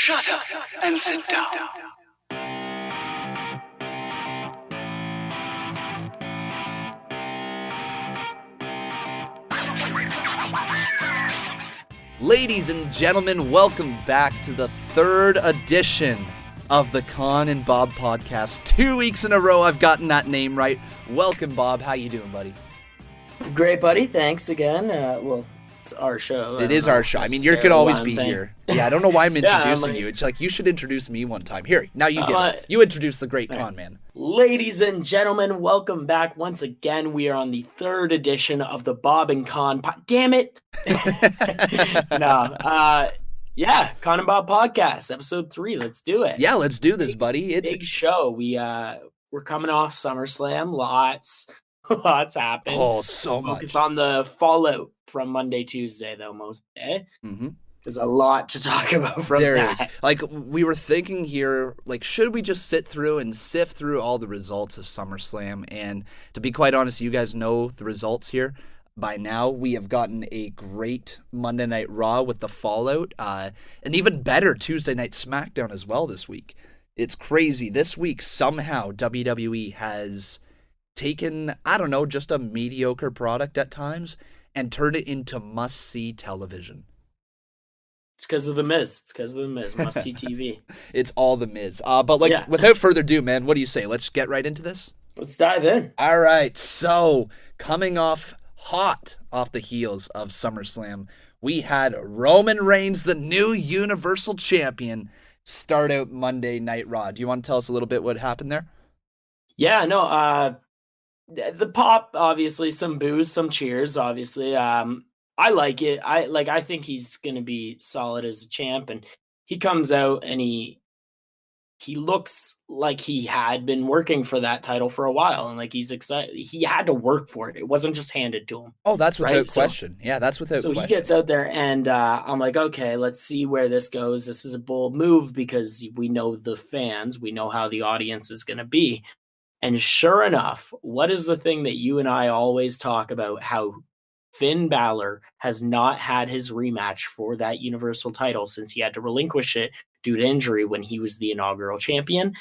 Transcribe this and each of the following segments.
Shut up and sit down. Ladies and gentlemen, welcome back to the third edition of the Con and Bob podcast. 2 weeks in a row I've gotten that name right. Welcome, Bob. How you doing, buddy? Great, buddy. Thanks again. It's our show. It is our show. I mean, you could always be here. Yeah, I don't know why I'm introducing you. It's like you should introduce me one time. Here, now you get it. You introduce the great con man. Ladies and gentlemen, welcome back once again. We are on the third edition of the Bob and Con. Damn it! Con and Bob podcast, episode 3. Let's do it. Yeah, let's do this, buddy. It's big show. We're coming off SummerSlam. Lots happened. Oh, so much. Focus on the fallout from Monday, Tuesday, though, most day. Mm-hmm. There's a lot to talk about from there that. Is. Like, we were thinking here, like, should we just sit through and sift through all the results of SummerSlam? And to be quite honest, you guys know the results here. By now, we have gotten a great Monday Night Raw with the fallout, an even better Tuesday Night Smackdown as well this week. It's crazy. This week, somehow, WWE has taken, I don't know, just a mediocre product at times and turned it into must-see television. It's because of the Miz. Must-see TV. It's all the Miz. Without further ado, man, what do you say? Let's get right into this? Let's dive in. All right, so coming hot off the heels of SummerSlam, we had Roman Reigns, the new Universal Champion, start out Monday Night Raw. Do you want to tell us a little bit what happened there? Yeah, no, the pop, obviously, some boos, some cheers, obviously. I like it. I think he's going to be solid as a champ, and he comes out and he looks like he had been working for that title for a while, and like he's excited. He had to work for it. It wasn't just handed to him. Oh, that's without question. Yeah, that's without question. So he gets out there, and I'm like, okay, let's see where this goes. This is a bold move because we know the fans. We know how the audience is going to be. And sure enough, what is the thing that you and I always talk about? How Finn Balor has not had his rematch for that Universal title since he had to relinquish it due to injury when he was the inaugural champion.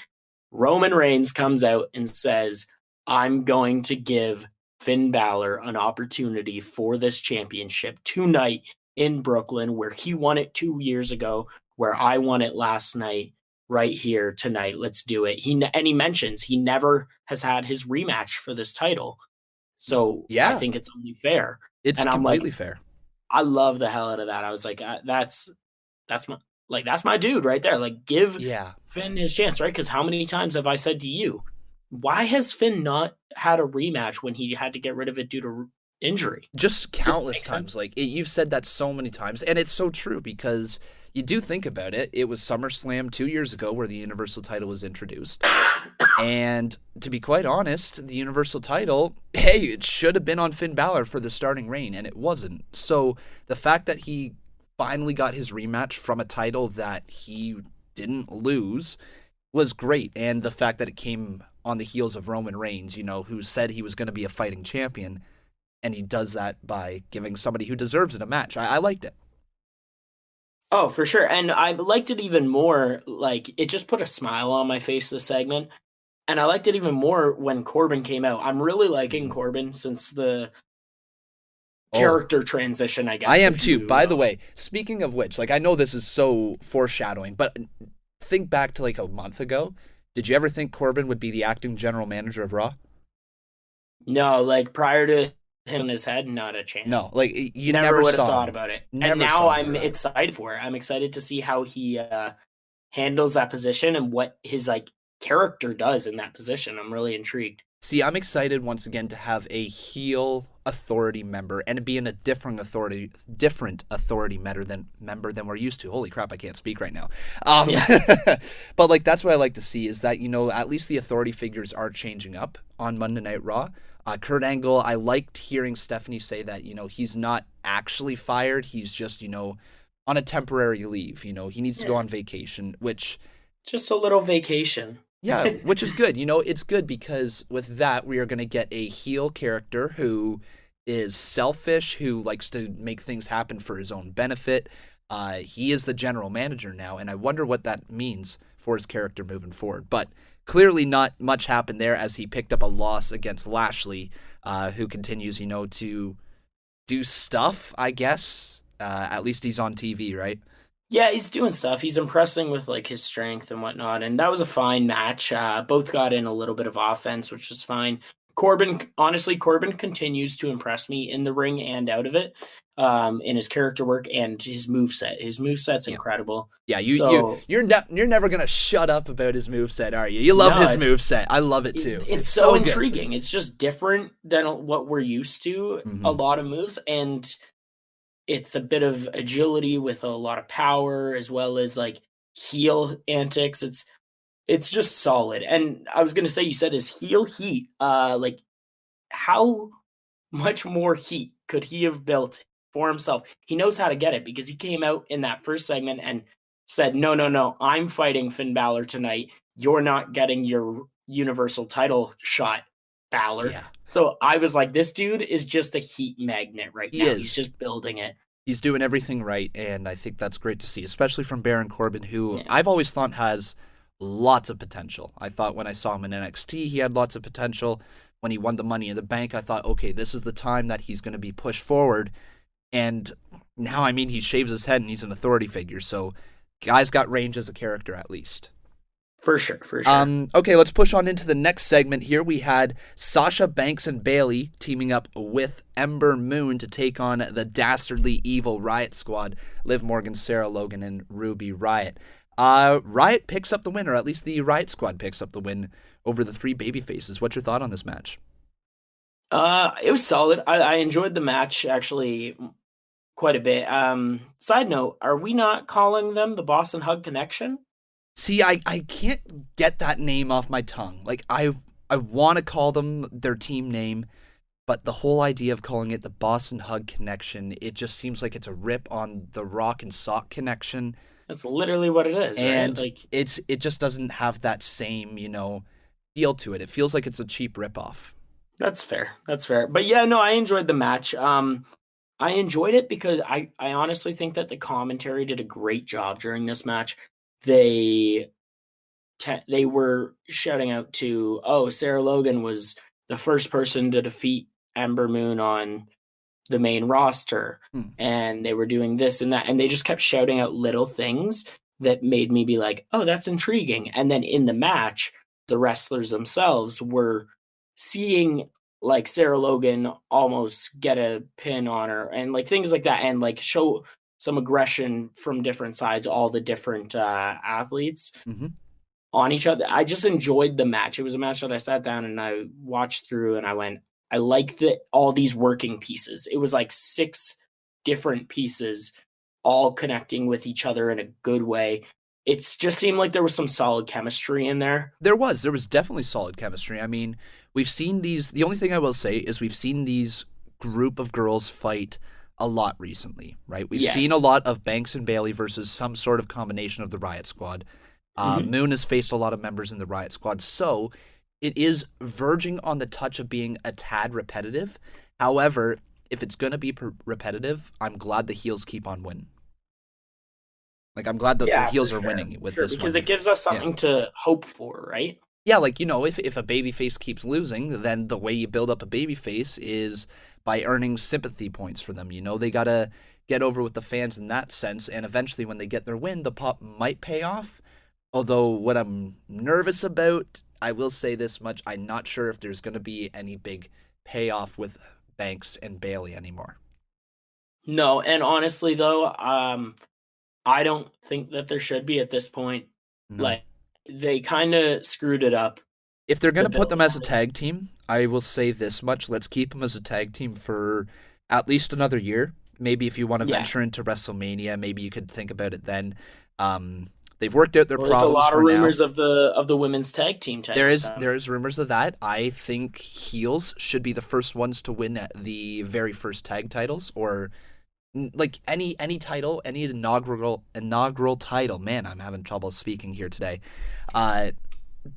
Roman Reigns comes out and says, I'm going to give Finn Balor an opportunity for this championship tonight in Brooklyn, where he won it 2 years ago, where I won it last night. Right here tonight, let's do it. He mentions he never has had his rematch for this title, so yeah, I think it's only fair. It's completely fair. I love the hell out of that. I was like, that's my dude right there. Like, give Finn his chance, right? Because how many times have I said to you, why has Finn not had a rematch when he had to get rid of it due to injury? Just countless times. Like you've said that so many times, and it's so true because. You do think about it, it was SummerSlam 2 years ago where the Universal title was introduced. And to be quite honest, the Universal title, it should have been on Finn Balor for the starting reign, and it wasn't. So the fact that he finally got his rematch from a title that he didn't lose was great. And the fact that it came on the heels of Roman Reigns, who said he was going to be a fighting champion, and he does that by giving somebody who deserves it a match. I liked it. Oh, for sure. And I liked it even more, like, it just put a smile on my face, this segment. And I liked it even more when Corbin came out. I'm really liking Corbin since the character transition, I guess. I am too. By the way, speaking of which, like, I know this is so foreshadowing, but think back to like a month ago. Did you ever think Corbin would be the acting general manager of Raw? No, like prior to him in his head, not a chance. No, like you never would have saw thought him. about it. Never and now I'm excited for it. I'm excited to see how he handles that position and what his like character does in that position. I'm really intrigued. See, I'm excited once again to have a heel authority member and be in a different authority member than we're used to. Holy crap, I can't speak right now. But like that's what I like to see is that at least the authority figures are changing up on Monday Night Raw. Kurt Angle, I liked hearing Stephanie say that, he's not actually fired. He's just, on a temporary leave. He needs to go on vacation, which... Just a little vacation. Yeah, which is good. It's good because with that, we are going to get a heel character who is selfish, who likes to make things happen for his own benefit. He is the general manager now, and I wonder what that means for his character moving forward. But clearly not much happened there as he picked up a loss against Lashley, who continues, to do stuff, I guess. At least he's on TV, right? Yeah, he's doing stuff. He's impressing with like his strength and whatnot. And that was a fine match. Both got in a little bit of offense, which was fine. Corbin continues to impress me in the ring and out of it, in his character work and his moveset. His moveset's incredible. Yeah, you're never gonna shut up about his moveset, are you? You love his moveset. I love it too. It's so intriguing. Good. It's just different than what we're used to. A lot of moves, and it's a bit of agility with a lot of power, as well as like heel antics. It's just solid. And I was gonna say, you said his heel heat. Like, how much more heat could he have built for himself? He knows how to get it, because he came out in that first segment and said, no, I'm fighting Finn Balor tonight. You're not getting your Universal title shot, Balor. Yeah. So I was like, this dude is just a heat magnet right now. He's just building it. He's doing everything right, and I think that's great to see, especially from Baron Corbin, who I've always thought has lots of potential. I thought when I saw him in NXT, he had lots of potential. When he won the Money in the Bank, I thought, okay, this is the time that he's going to be pushed forward. And now, he shaves his head and he's an authority figure. So, guy's got range as a character, at least. For sure. Okay, let's push on into the next segment here. We had Sasha Banks and Bayley teaming up with Ember Moon to take on the dastardly evil Riot Squad, Liv Morgan, Sarah Logan, and Ruby Riott. Riot picks up the win, or at least the Riot Squad picks up the win over the three babyfaces. What's your thought on this match? It was solid. I enjoyed the match, actually, quite a bit. Side note, are we not calling them the Boss and Hug Connection? See, I can't get that name off my tongue. Like, I want to call them their team name, but the whole idea of calling it the Boss and Hug Connection, it just seems like it's a rip on the Rock and Sock Connection. That's literally what it is, and right? it just doesn't have that same, feel to it. It feels like it's a cheap ripoff. That's fair. But yeah, no, I enjoyed the match. I enjoyed it because I honestly think that the commentary did a great job during this match. They were shouting out to, Sarah Logan was the first person to defeat Ember Moon on the main roster, and they were doing this and that, and they just kept shouting out little things that made me be like, oh, that's intriguing. And then in the match, the wrestlers themselves were seeing like Sarah Logan almost get a pin on her and like things like that, and like show some aggression from different sides, all the different athletes on each other. I just enjoyed the match. It was a match that I sat down and I watched through, and I went, I like all these working pieces. It was like 6 different pieces all connecting with each other in a good way. It just seemed like there was some solid chemistry in there. There was definitely solid chemistry. We've seen the only thing I will say is we've seen these group of girls fight a lot recently, right? We've seen a lot of Banks and Bayley versus some sort of combination of the Riot Squad. Moon has faced a lot of members in the Riot Squad, so it is verging on the touch of being a tad repetitive. However, if it's going to be repetitive, I'm glad the heels keep on winning. Like, I'm glad that the heels are winning with this one. Because it gives us something to hope for, right? Yeah, like, if a babyface keeps losing, then the way you build up a babyface is by earning sympathy points for them. They got to get over with the fans in that sense, and eventually when they get their win, the pop might pay off. Although what I'm nervous about, I will say this much, I'm not sure if there's going to be any big payoff with Banks and Bayley anymore. No, and honestly, though, I don't think that there should be at this point. No. Like, they kind of screwed it up. If they're going to put them as a tag team, I will say this much. Let's keep them as a tag team for at least another year. Maybe if you want to venture into WrestleMania, maybe you could think about it then. They've worked out their problems. There's a lot of rumors of the women's tag team. There is rumors of that. I think heels should be the first ones to win the very first tag titles, or like any title, any inaugural title. Man, I'm having trouble speaking here today.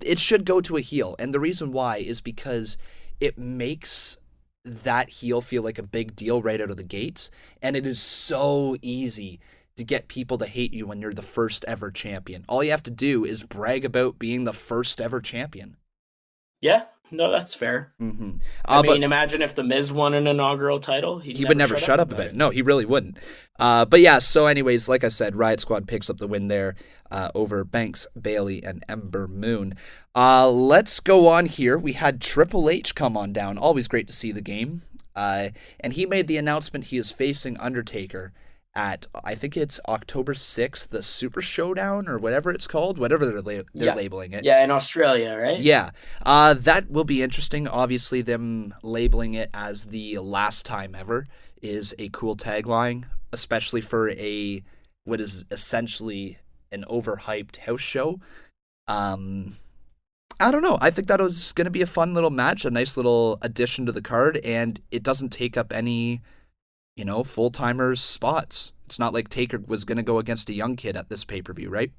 It should go to a heel, and the reason why is because it makes that heel feel like a big deal right out of the gates, and it is so easy to get people to hate you when you're the first ever champion. All you have to do is brag about being the first ever champion. Yeah, no, that's fair. Mm-hmm. I mean, imagine if The Miz won an inaugural title. He would never shut up about it. No, he really wouldn't. But yeah, so anyways, like I said, Riot Squad picks up the win there over Banks, Bayley, and Ember Moon. Let's go on here. We had Triple H come on down. Always great to see the game. And he made the announcement he is facing Undertaker at, I think it's October 6th, the Super Showdown or whatever it's called, whatever they're labeling it. Yeah, in Australia, right? Yeah. That will be interesting. Obviously, them labeling it as the last time ever is a cool tagline, especially for what is essentially an overhyped house show. I don't know. I think that was going to be a fun little match, a nice little addition to the card, and it doesn't take up any full-timers spots. It's not like Taker was going to go against a young kid at this pay-per-view, right?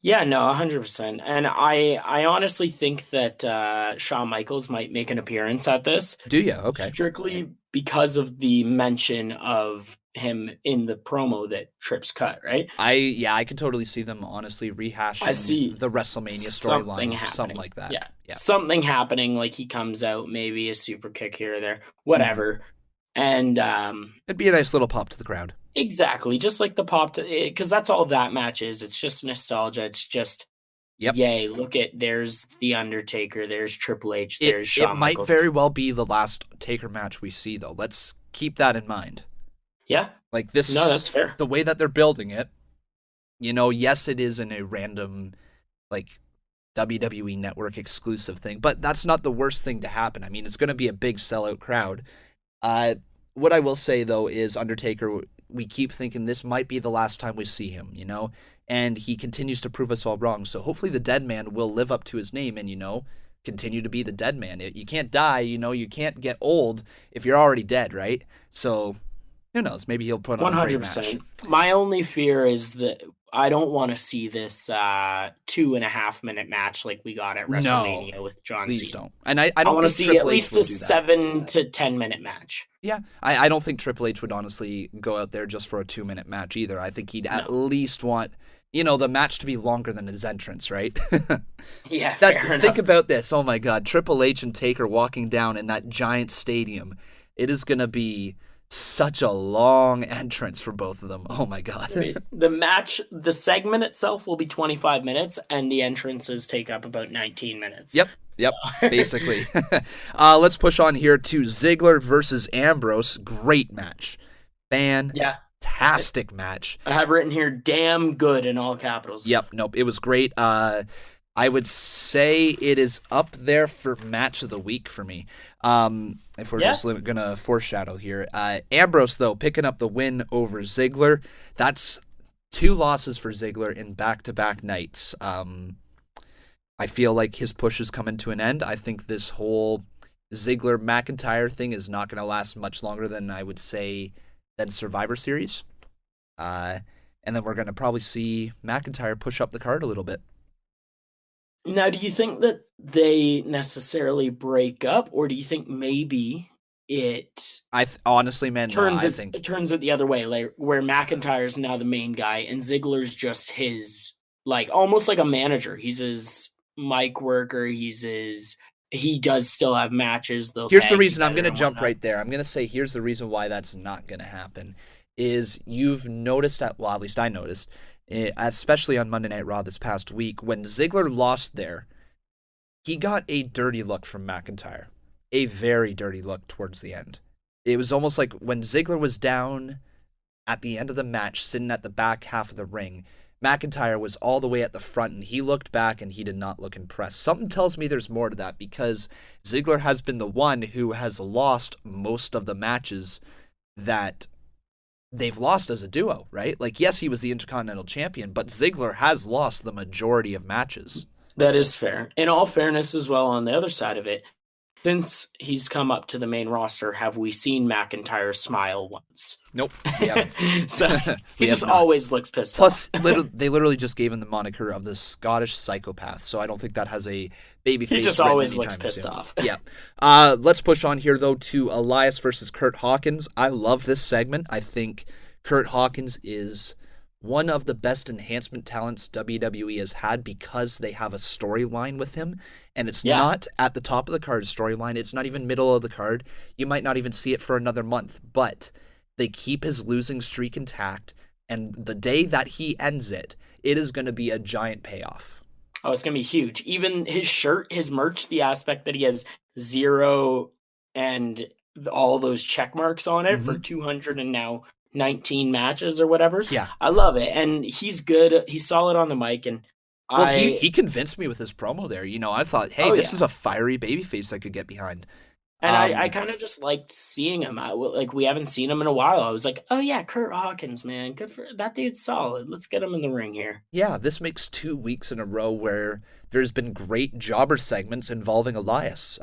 Yeah, no, 100%. And I honestly think that Shawn Michaels might make an appearance at this. Do you? Okay. Strictly because of the mention of him in the promo that Trips cut, right? I could totally see them honestly rehashing the WrestleMania storyline, something like that. Yeah, something happening, like he comes out, maybe a super kick here or there, whatever. Mm-hmm. And it'd be a nice little pop to the crowd. Exactly, just like the pop to, because that's all that match is. It's just nostalgia. It's just, yay, look at, there's The Undertaker, there's Triple H, there's Shawn Michaels. It might very well be the last Taker match we see, though. Let's keep that in mind. Yeah. Like this. No, that's fair. The way that they're building it, yes, it is in a random, like, WWE Network exclusive thing, but that's not the worst thing to happen. I mean, it's going to be a big sellout crowd. What I will say, though, is Undertaker, we keep thinking this might be the last time we see him, and he continues to prove us all wrong. So hopefully the Dead Man will live up to his name and, continue to be the Dead Man. You can't die, you can't get old if you're already dead, right? So who knows? Maybe he'll put on 100%. A great match. My only fear is that I don't want to see this 2.5 minute match like we got at WrestleMania with John Cena. Please don't. And I don't want to see at least a 7 to 10 minute match. Yeah, I don't think Triple H would honestly go out there just for a 2-minute match either. I think he'd at least want, the match to be longer than his entrance, right? Yeah, fair enough. Think about this. Oh my God, Triple H and Taker walking down in that giant stadium. It is going to be such a long entrance for both of them. Oh my God. The segment itself will be 25 minutes and the entrances take up about 19 minutes. Yep, basically. Let's push on here to Ziggler versus Ambrose. Great match. Fantastic match. I have written here, damn good in all capitals. Yep, nope, it was great. I would say it is up there for match of the week for me. If we're just going to foreshadow here. Ambrose, though, picking up the win over Ziggler. That's 2 losses for Ziggler in back-to-back nights. I feel like his push is coming to an end. I think this whole Ziggler-McIntyre thing is not going to last much longer than I would say than Survivor Series. And then we're going to probably see McIntyre push up the card a little bit. Now, do you think that they necessarily break up, or do you think maybe it? Honestly, man, it turns it the other way, like where McIntyre's now the main guy and Ziggler's just his, like almost like a manager. He's his mic worker. He does still have matches. Here's the reason I'm going to jump right there. I'm going to say here's the reason why that's not going to happen. Is you've noticed at least I noticed. Especially on Monday Night Raw this past week, when Ziggler lost there, he got a dirty look from McIntyre. A very dirty look towards the end. It was almost like when Ziggler was down at the end of the match, sitting at the back half of the ring, McIntyre was all the way at the front, and he looked back and he did not look impressed. Something tells me there's more to that, because Ziggler has been the one who has lost most of the matches that they've lost as a duo, right? Like, yes, he was the Intercontinental Champion, but Ziggler has lost the majority of matches. That is fair. In all fairness as well, on the other side of it, since he's come up to the main roster, have we seen McIntyre smile once? Nope. Yeah. So he just always looks pissed off. Plus, they literally just gave him the moniker of the Scottish psychopath, so I don't think that has a baby face. He just always looks pissed off. Yeah. Let's push on here, though, to Elias versus Curt Hawkins. I love this segment. I think Curt Hawkins is one of the best enhancement talents WWE has had because they have a storyline with him, and it's not at the top of the card storyline. It's not even middle of the card. You might not even see it for another month, but they keep his losing streak intact, and the day that he ends it, it is going to be a giant payoff. Oh, it's going to be huge. Even his shirt, his merch, the aspect that he has 0 and all those check marks on it for 200 and now 19 matches or whatever. Yeah. I love it. And he's good. He's solid on the mic. And he convinced me with his promo there. I thought, hey, this is a fiery babyface I could get behind. And I kind of just liked seeing him. We haven't seen him in a while. I was like, oh yeah, Curt Hawkins, man. Good for that dude's solid. Let's get him in the ring here. Yeah, this makes 2 weeks in a row where there's been great jobber segments involving Elias.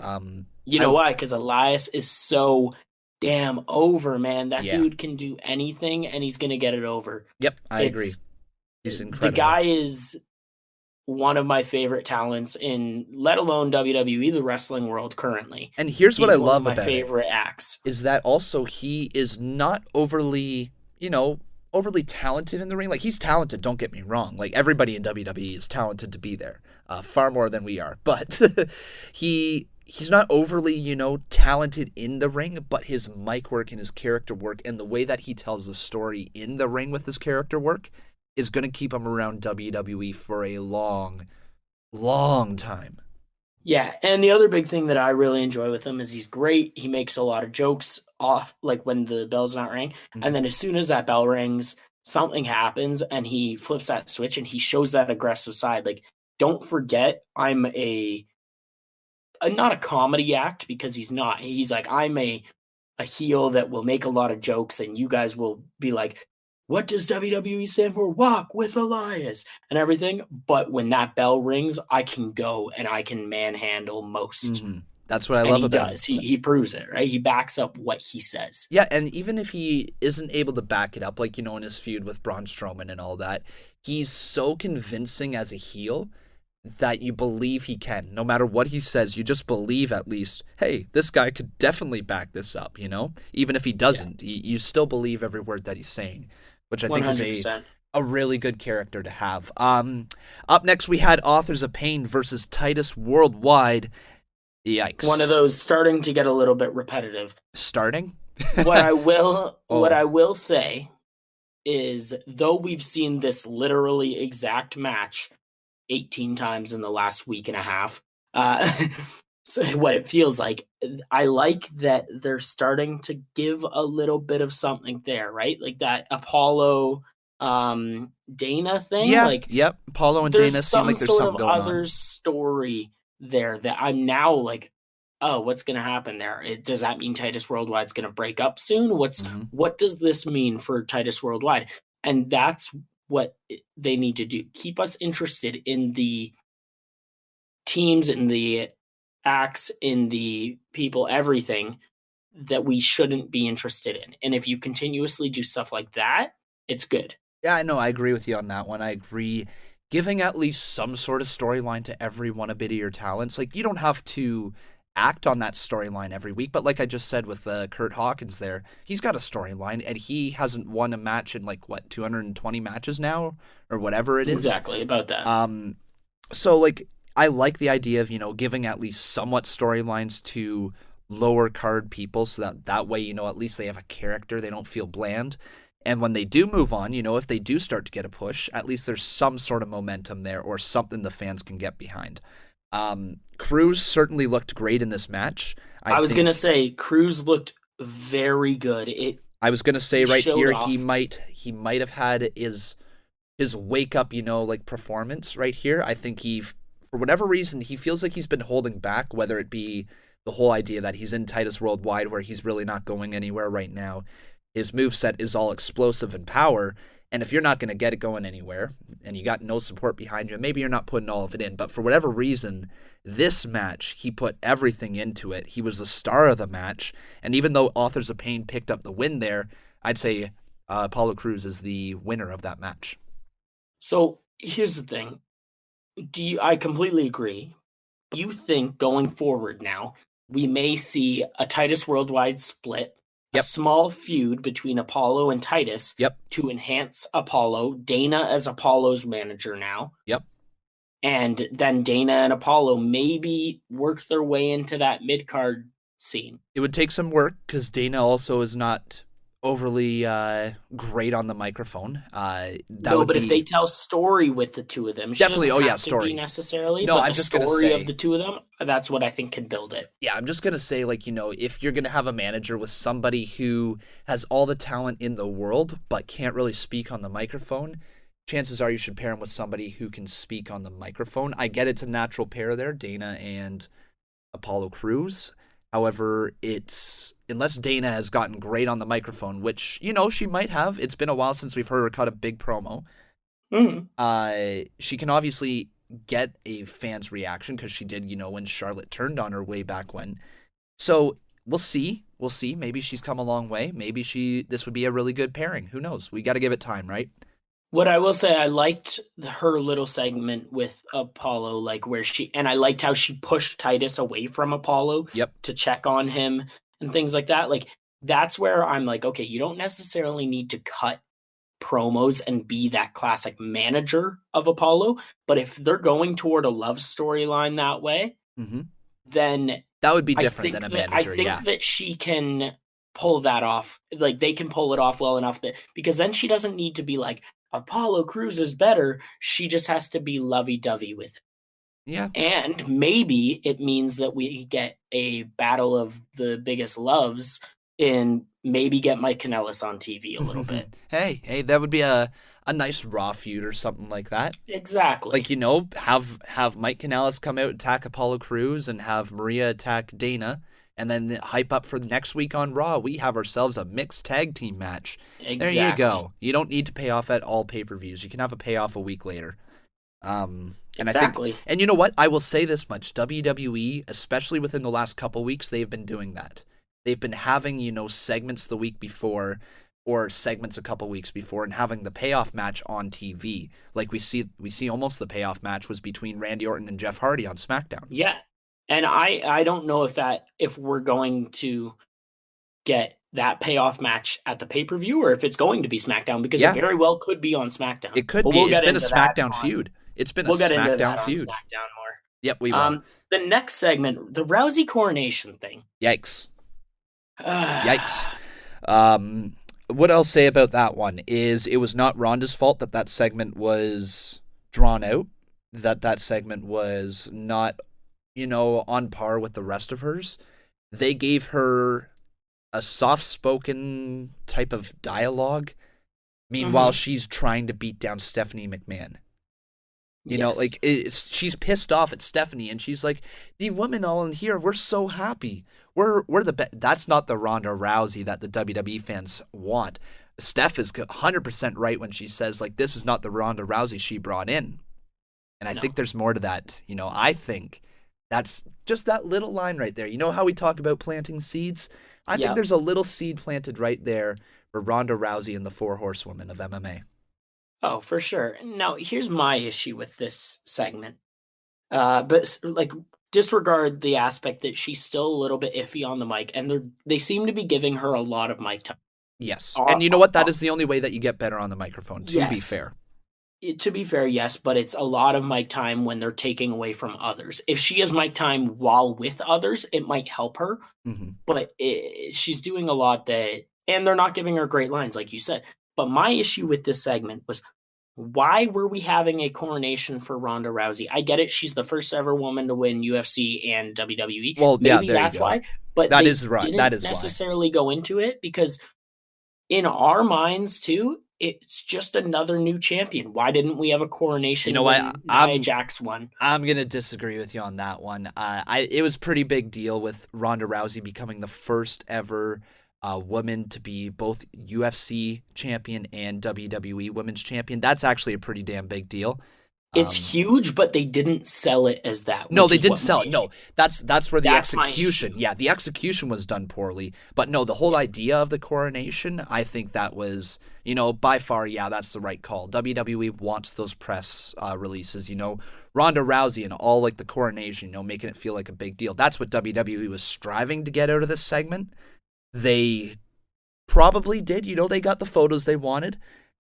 You know why? Because Elias is so damn over, man. That dude can do anything, and he's gonna get it over. Yep, I agree. He's incredible. The guy is one of my favorite talents in, let alone WWE, the wrestling world currently. And here's what I love about my favorite acts is that also he is not overly talented in the ring. Like, he's talented, don't get me wrong. Like, everybody in WWE is talented to be there, far more than we are. But he's not overly, talented in the ring, but his mic work and his character work and the way that he tells the story in the ring with his character work is going to keep him around WWE for a long, long time. Yeah, and the other big thing that I really enjoy with him is he's great. He makes a lot of jokes off, like when the bell's not ringing. And then as soon as that bell rings, something happens and he flips that switch and he shows that aggressive side. Like, don't forget, I'm not a comedy act, because he's not. He's like, I'm a heel that will make a lot of jokes and you guys will be like, what does WWE stand for? Walk with Elias and everything. But when that bell rings, I can go and I can manhandle most. That's what I love about him. He proves it, right? He backs up what he says. Yeah, and even if he isn't able to back it up, like, in his feud with Braun Strowman and all that, he's so convincing as a heel that you believe he can. No matter what he says, you just believe at least, hey, this guy could definitely back this up, Even if he doesn't, you still believe every word that he's saying, which I think 100%. Is a really good character to have. Up next, we had Authors of Pain versus Titus Worldwide. Yikes. One of those starting to get a little bit repetitive. Starting? What I will say is, though we've seen this literally exact match 18 times in the last week and a half, so what it feels like, I like that they're starting to give a little bit of something there, right? Like that Apollo Dana thing. Yeah, like, yep. Apollo and Dana seem like there's something going on. There's some other story there that I'm now like, oh, what's going to happen there? Does that mean Titus Worldwide's going to break up soon? What does this mean for Titus Worldwide? And that's what they need to do. Keep us interested in the teams, in the acts, in the people, everything that we shouldn't be interested in. And if you continuously do stuff like that, it's good. Yeah, I know. I agree with you on that one. I agree. Giving at least some sort of storyline to every one of your talents. Like, you don't have to act on that storyline every week, but like I just said with Curt Hawkins there, he's got a storyline, and he hasn't won a match in 220 matches now, or whatever it is. Exactly, about that. So I like the idea of, giving at least somewhat storylines to lower card people, so that way, at least they have a character, they don't feel bland. And when they do move on, if they do start to get a push, at least there's some sort of momentum there or something the fans can get behind. Cruz certainly looked great in this match. I was going to say, Cruz looked very good. I was going to say right here, he might have had his wake up, performance right here. I think for whatever reason, he feels like he's been holding back, whether it be the whole idea that he's in Titus Worldwide where he's really not going anywhere right now. His moveset is all explosive and power, and if you're not going to get it going anywhere, and you got no support behind you, maybe you're not putting all of it in. But for whatever reason, this match, he put everything into it. He was the star of the match, and even though Authors of Pain picked up the win there, I'd say Apollo Crews is the winner of that match. So here's the thing. I completely agree. You think going forward now, we may see a Titus Worldwide split a small feud between Apollo and Titus to enhance Apollo. Dana as Apollo's manager now. And then Dana and Apollo maybe work their way into that mid-card scene. It would take some work because Dana also is not overly great on the microphone. But if they tell story with the two of them, definitely. Story to be necessarily. No, but I'm the just gonna story say of the two of them. That's what I think can build it. Yeah, I'm just gonna say, like, if you're gonna have a manager with somebody who has all the talent in the world but can't really speak on the microphone, chances are you should pair him with somebody who can speak on the microphone. I get it's a natural pair there, Dana and Apollo Crews. However, unless Dana has gotten great on the microphone, which, she might have. It's been a while since we've heard her cut a big promo. She can obviously get a fan's reaction because she did, when Charlotte turned on her way back when. So we'll see. Maybe she's come a long way. Maybe this would be a really good pairing. Who knows? We got to give it time, right? What I will say, I liked her little segment with Apollo, like and I liked how she pushed Titus away from Apollo to check on him and things like that. Like, that's where I'm like, okay, you don't necessarily need to cut promos and be that classic manager of Apollo. But if they're going toward a love storyline that way, then that would be different than a manager. I think that she can pull that off. Like, they can pull it off well enough because then she doesn't need to be like, Apollo Crews is better. She just has to be lovey-dovey with it. Yeah. And maybe it means that we get a battle of the biggest loves and maybe get Mike Kanellis on TV a little bit. Hey, that would be a nice Raw feud or something like that. Exactly. Like, have Mike Kanellis come out, attack Apollo Crews, and have Maria attack Dana. And then hype up for next week on Raw. We have ourselves a mixed tag team match. Exactly. There you go. You don't need to pay off at all pay-per-views. You can have a payoff a week later. And exactly. I think, and you know what? I will say this much. WWE, especially within the last couple weeks, they've been doing that. They've been having, segments the week before or segments a couple weeks before and having the payoff match on TV. Like we see almost the payoff match was between Randy Orton and Jeff Hardy on SmackDown. Yeah. And I don't know if we're going to get that payoff match at the pay-per-view or if it's going to be SmackDown because it very well could be on SmackDown. It could be. It's been a SmackDown feud. It's been a SmackDown feud. On SmackDown more. Yep, we will. The next segment, the Rousey coronation thing. Yikes. Yikes. What I'll say about that one is it was not Ronda's fault that segment was drawn out, that segment was not on par with the rest of hers. They gave her a soft-spoken type of dialogue. Meanwhile, she's trying to beat down Stephanie McMahon. She's pissed off at Stephanie, and she's like, "The women all in here, we're so happy. We're the best." That's not the Ronda Rousey that the WWE fans want. Steph is 100% right when she says, like, this is not the Ronda Rousey she brought in. And I think there's more to that. I think that's just that little line right there. You know how we talk about planting seeds? I think there's a little seed planted right there for Ronda Rousey and the Four Horsewomen of MMA. Oh, for sure. Now, here's my issue with this segment. But disregard the aspect that she's still a little bit iffy on the mic, and they seem to be giving her a lot of mic time. Yes. And you know what? That is the only way that you get better on the microphone, to be fair. To be fair, yes, but it's a lot of mic time when they're taking away from others. If she has mic time while with others, it might help her. But she's doing a lot and they're not giving her great lines, like you said. But my issue with this segment was, why were we having a coronation for Ronda Rousey? I get it. She's the first ever woman to win UFC and WWE. Well, maybe that's why. But that is right. That is necessarily go into it because in our minds too, it's just another new champion. Why didn't we have a coronation? You know what? Nia Jax won. I'm gonna disagree with you on that one. It was a pretty big deal with Ronda Rousey becoming the first ever woman to be both UFC champion and WWE women's champion. That's actually a pretty damn big deal. It's huge, but they didn't sell it as that. No, they didn't sell it. No, that's where the execution. Yeah, the execution was done poorly. But no, the whole idea of the coronation, I think that was, by far, that's the right call. WWE wants those press releases. Ronda Rousey and all like the coronation, making it feel like a big deal. That's what WWE was striving to get out of this segment. They probably did. They got the photos they wanted.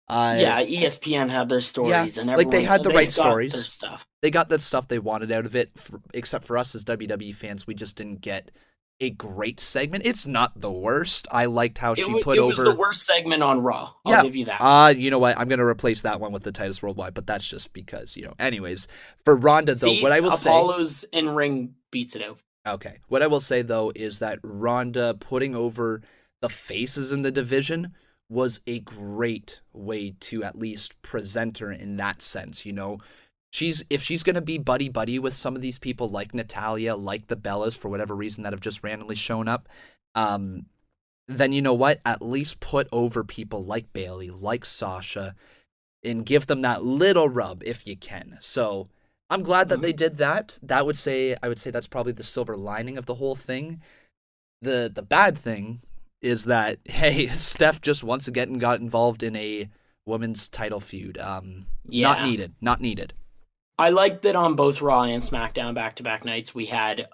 ESPN had their stories, and like they had the right stories. Their stuff. They got the stuff they wanted out of it. Except for us as WWE fans, we just didn't get a great segment. It's not the worst. I liked how she put over. It was the worst segment on Raw. I'll give you that. You know what? I'm gonna replace that one with the Titus Worldwide, but that's just because Anyways, for Ronda though, what I will say, Apollo's in ring beats it out. Okay, what I will say though is that Ronda putting over the faces in the division was a great way to at least present her in that sense. If she's going to be buddy with some of these people like Natalya, like the Bellas, for whatever reason that have just randomly shown up, then you know what? At least put over people like Bayley, like Sasha, and give them that little rub if you can. So I'm glad that they did that. I would say that's probably the silver lining of the whole thing. The bad thing is that, hey, Steph just once again got involved in a women's title feud. Not needed. I liked that on both Raw and SmackDown back-to-back nights, we had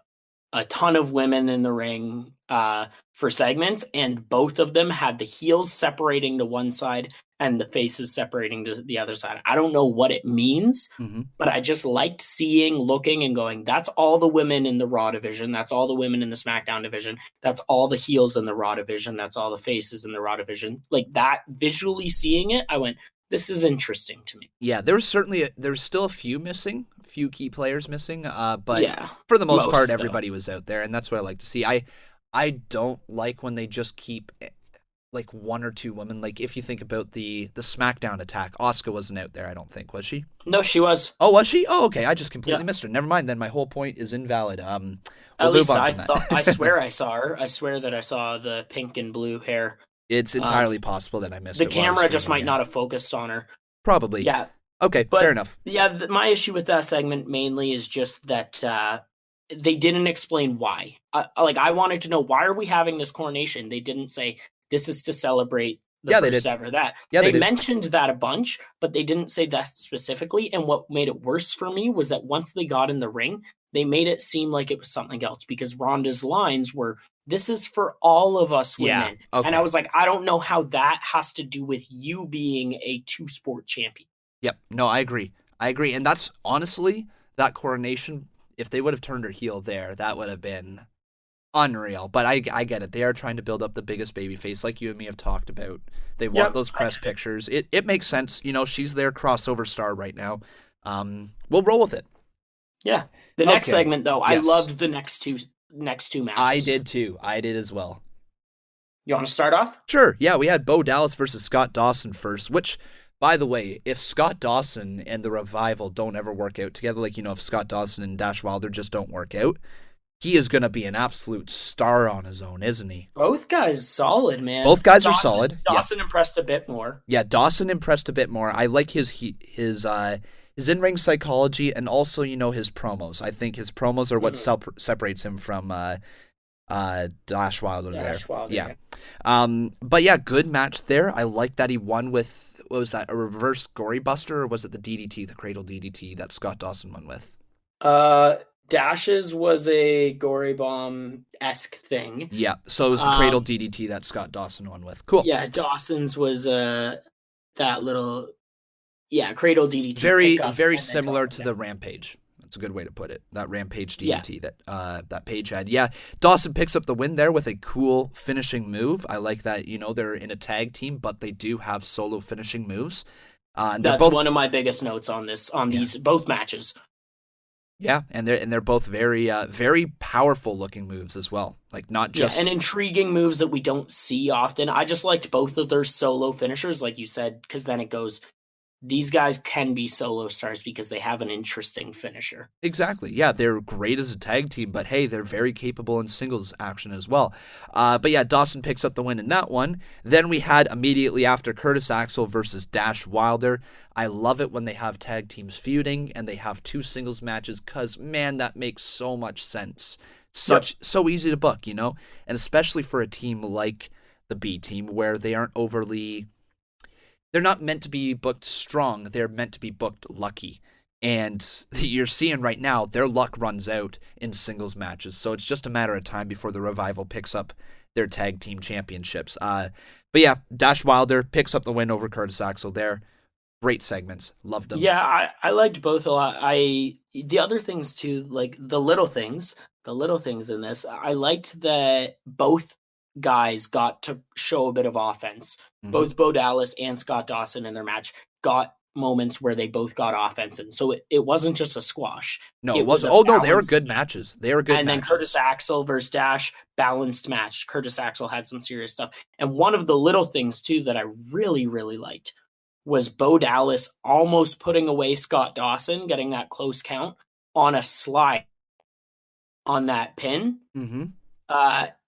a ton of women in the ring for segments, and both of them had the heels separating to one side and the faces separating to the other side. I don't know what it means, but I just liked looking and going, that's all the women in the Raw division. That's all the women in the SmackDown division. That's all the heels in the Raw division. That's all the faces in the Raw division. Like that, visually seeing it, I went, this is interesting to me. Yeah, there's still a few key players missing, but for the most part, everybody was out there, and that's what I like to see. I don't like when they just keep like one or two women. Like if you think about the SmackDown attack, Asuka wasn't out there, I don't think, was she? No, she was. Oh, was she? Oh, okay. I just completely missed her. Never mind. Then my whole point is invalid. At least I swear I saw her. I swear that I saw the pink and blue hair. It's entirely possible that I missed it. The camera just might not have focused on her. Probably. Yeah. Okay, fair enough. Yeah, my issue with that segment mainly is just that they didn't explain why. I wanted to know, why are we having this coronation? They didn't say, this is to celebrate the first ever that. Yeah, they mentioned that a bunch, but they didn't say that specifically. And what made it worse for me was that once they got in the ring, they made it seem like it was something else, because Ronda's lines were, this is for all of us women. Yeah, okay. And I was like, I don't know how that has to do with you being a two-sport champion. Yep. No, I agree. And that's honestly, that coronation, if they would have turned her heel there, that would have been unreal. But I get it. They are trying to build up the biggest babyface, like you and me have talked about. They want those press pictures. It makes sense. She's their crossover star right now. We'll roll with it. Yeah. The next segment, though, yes. I loved the next two matches. I did too. I did as well. You want to start off? Sure. Yeah, we had Bo Dallas versus Scott Dawson first, which, by the way, if Scott Dawson and the Revival don't ever work out together, if Scott Dawson and Dash Wilder just don't work out, he is going to be an absolute star on his own, isn't he? Both guys solid, man. Both guys are solid. Dawson impressed a bit more. Yeah, Dawson impressed a bit more. I like his in-ring psychology, and also, his promos. I think his promos are what separates him from Dash Wilder there. Yeah. But yeah, good match there. I like that he won with, what was that, a reverse gory buster, or was it the DDT, the cradle DDT that Scott Dawson won with? Dash's was a gory bomb-esque thing. Yeah, so it was the cradle DDT that Scott Dawson won with. Cool. Yeah, Dawson's was that little, cradle DDT. Very similar to the Rampage. That's a good way to put it. That Rampage DDT that Page had. Yeah, Dawson picks up the win there with a cool finishing move. I like that, they're in a tag team, but they do have solo finishing moves. That's one of my biggest notes on these both matches. Yeah, and they're both very very powerful looking moves as well. Like not just and intriguing moves that we don't see often. I just liked both of their solo finishers, like you said, because then it goes, these guys can be solo stars because they have an interesting finisher. Exactly. Yeah, they're great as a tag team, but hey, they're very capable in singles action as well. But yeah, Dawson picks up the win in that one. Then we had immediately after Curtis Axel versus Dash Wilder. I love it when they have tag teams feuding and they have two singles matches, because, man, that makes so much sense. So easy to book, and especially for a team like the B team, where they aren't overly... They're not meant to be booked strong. They're meant to be booked lucky. And you're seeing right now, their luck runs out in singles matches. So it's just a matter of time before the Revival picks up their tag team championships. But yeah, Dash Wilder picks up the win over Curtis Axel there. Great segments. Loved them. Yeah, I liked both a lot. The other things too, like the little things in this, I liked that both guys got to show a bit of offense. Mhm. Both Bo Dallas and Scott Dawson in their match got moments where they both got offense, and so it wasn't just a squash. No, it was. Oh no, they were good matches. They were good. And matches. then Curtis Axel versus Dash, balanced match. Curtis Axel had some serious stuff, and one of the little things too that I really liked was Bo Dallas almost putting away Scott Dawson, getting that close count on a slide on that pin. Mm-hmm.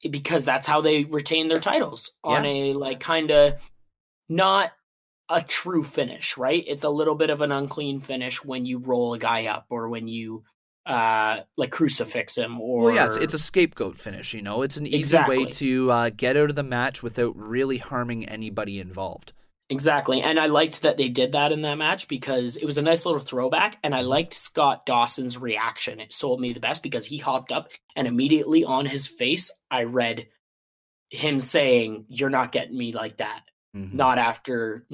Because that's how they retain their titles, on a like kind of not a true finish, right? It's a little bit of an unclean finish when you roll a guy up or when you like crucifix him, or well, yeah, it's a scapegoat finish. You know, it's an easy way to get out of the match without really harming anybody involved. Exactly. And I liked that they did that in that match because it was a nice little throwback. And I liked Scott Dawson's reaction. It sold me the best because he hopped up and immediately on his face, I read him saying, "You're not getting me like that. Mm-hmm. Not after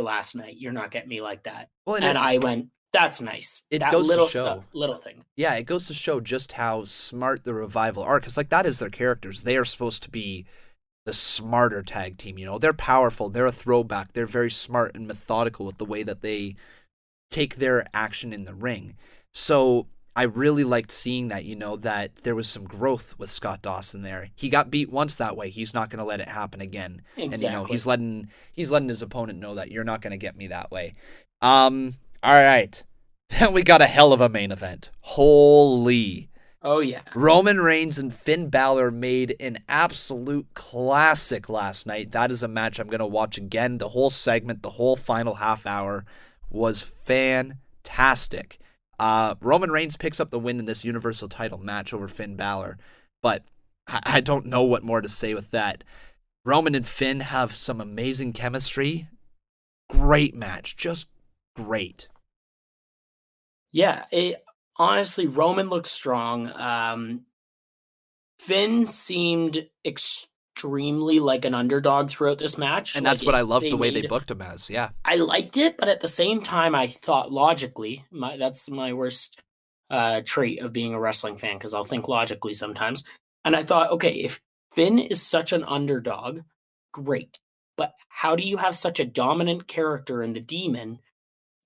last night. You're not getting me like that." Well, and I went, that's nice. It that goes little to show. stuff, little thing. Yeah, it goes to show just how smart the Revival are. Because like that is their characters. They are supposed to be the smarter tag team, you know. They're powerful, they're a throwback, they're very smart and methodical with the way that they take their action in the ring. So I really liked seeing that, you know, that there was some growth with Scott Dawson there. He got beat once that way, he's not going to let it happen again. Exactly. And you know, he's letting his opponent know that you're not going to get me that way. All right. Then we got a hell of a main event. Holy. Oh, yeah. Roman Reigns and Finn Balor made an absolute classic last night. That is a match I'm going to watch again. The whole segment, the whole final half hour was fantastic. Roman Reigns picks up the win in this Universal title match over Finn Balor, but I don't know what more to say with that. Roman and Finn have some amazing chemistry. Great match. Just great. Yeah, honestly, Roman looks strong. Finn seemed extremely like an underdog throughout this match. And that's what I loved the way they booked him as, yeah. I liked it, but at the same time, I thought logically, that's my worst trait of being a wrestling fan, because I'll think logically sometimes. And I thought, okay, if Finn is such an underdog, great. But how do you have such a dominant character and the Demon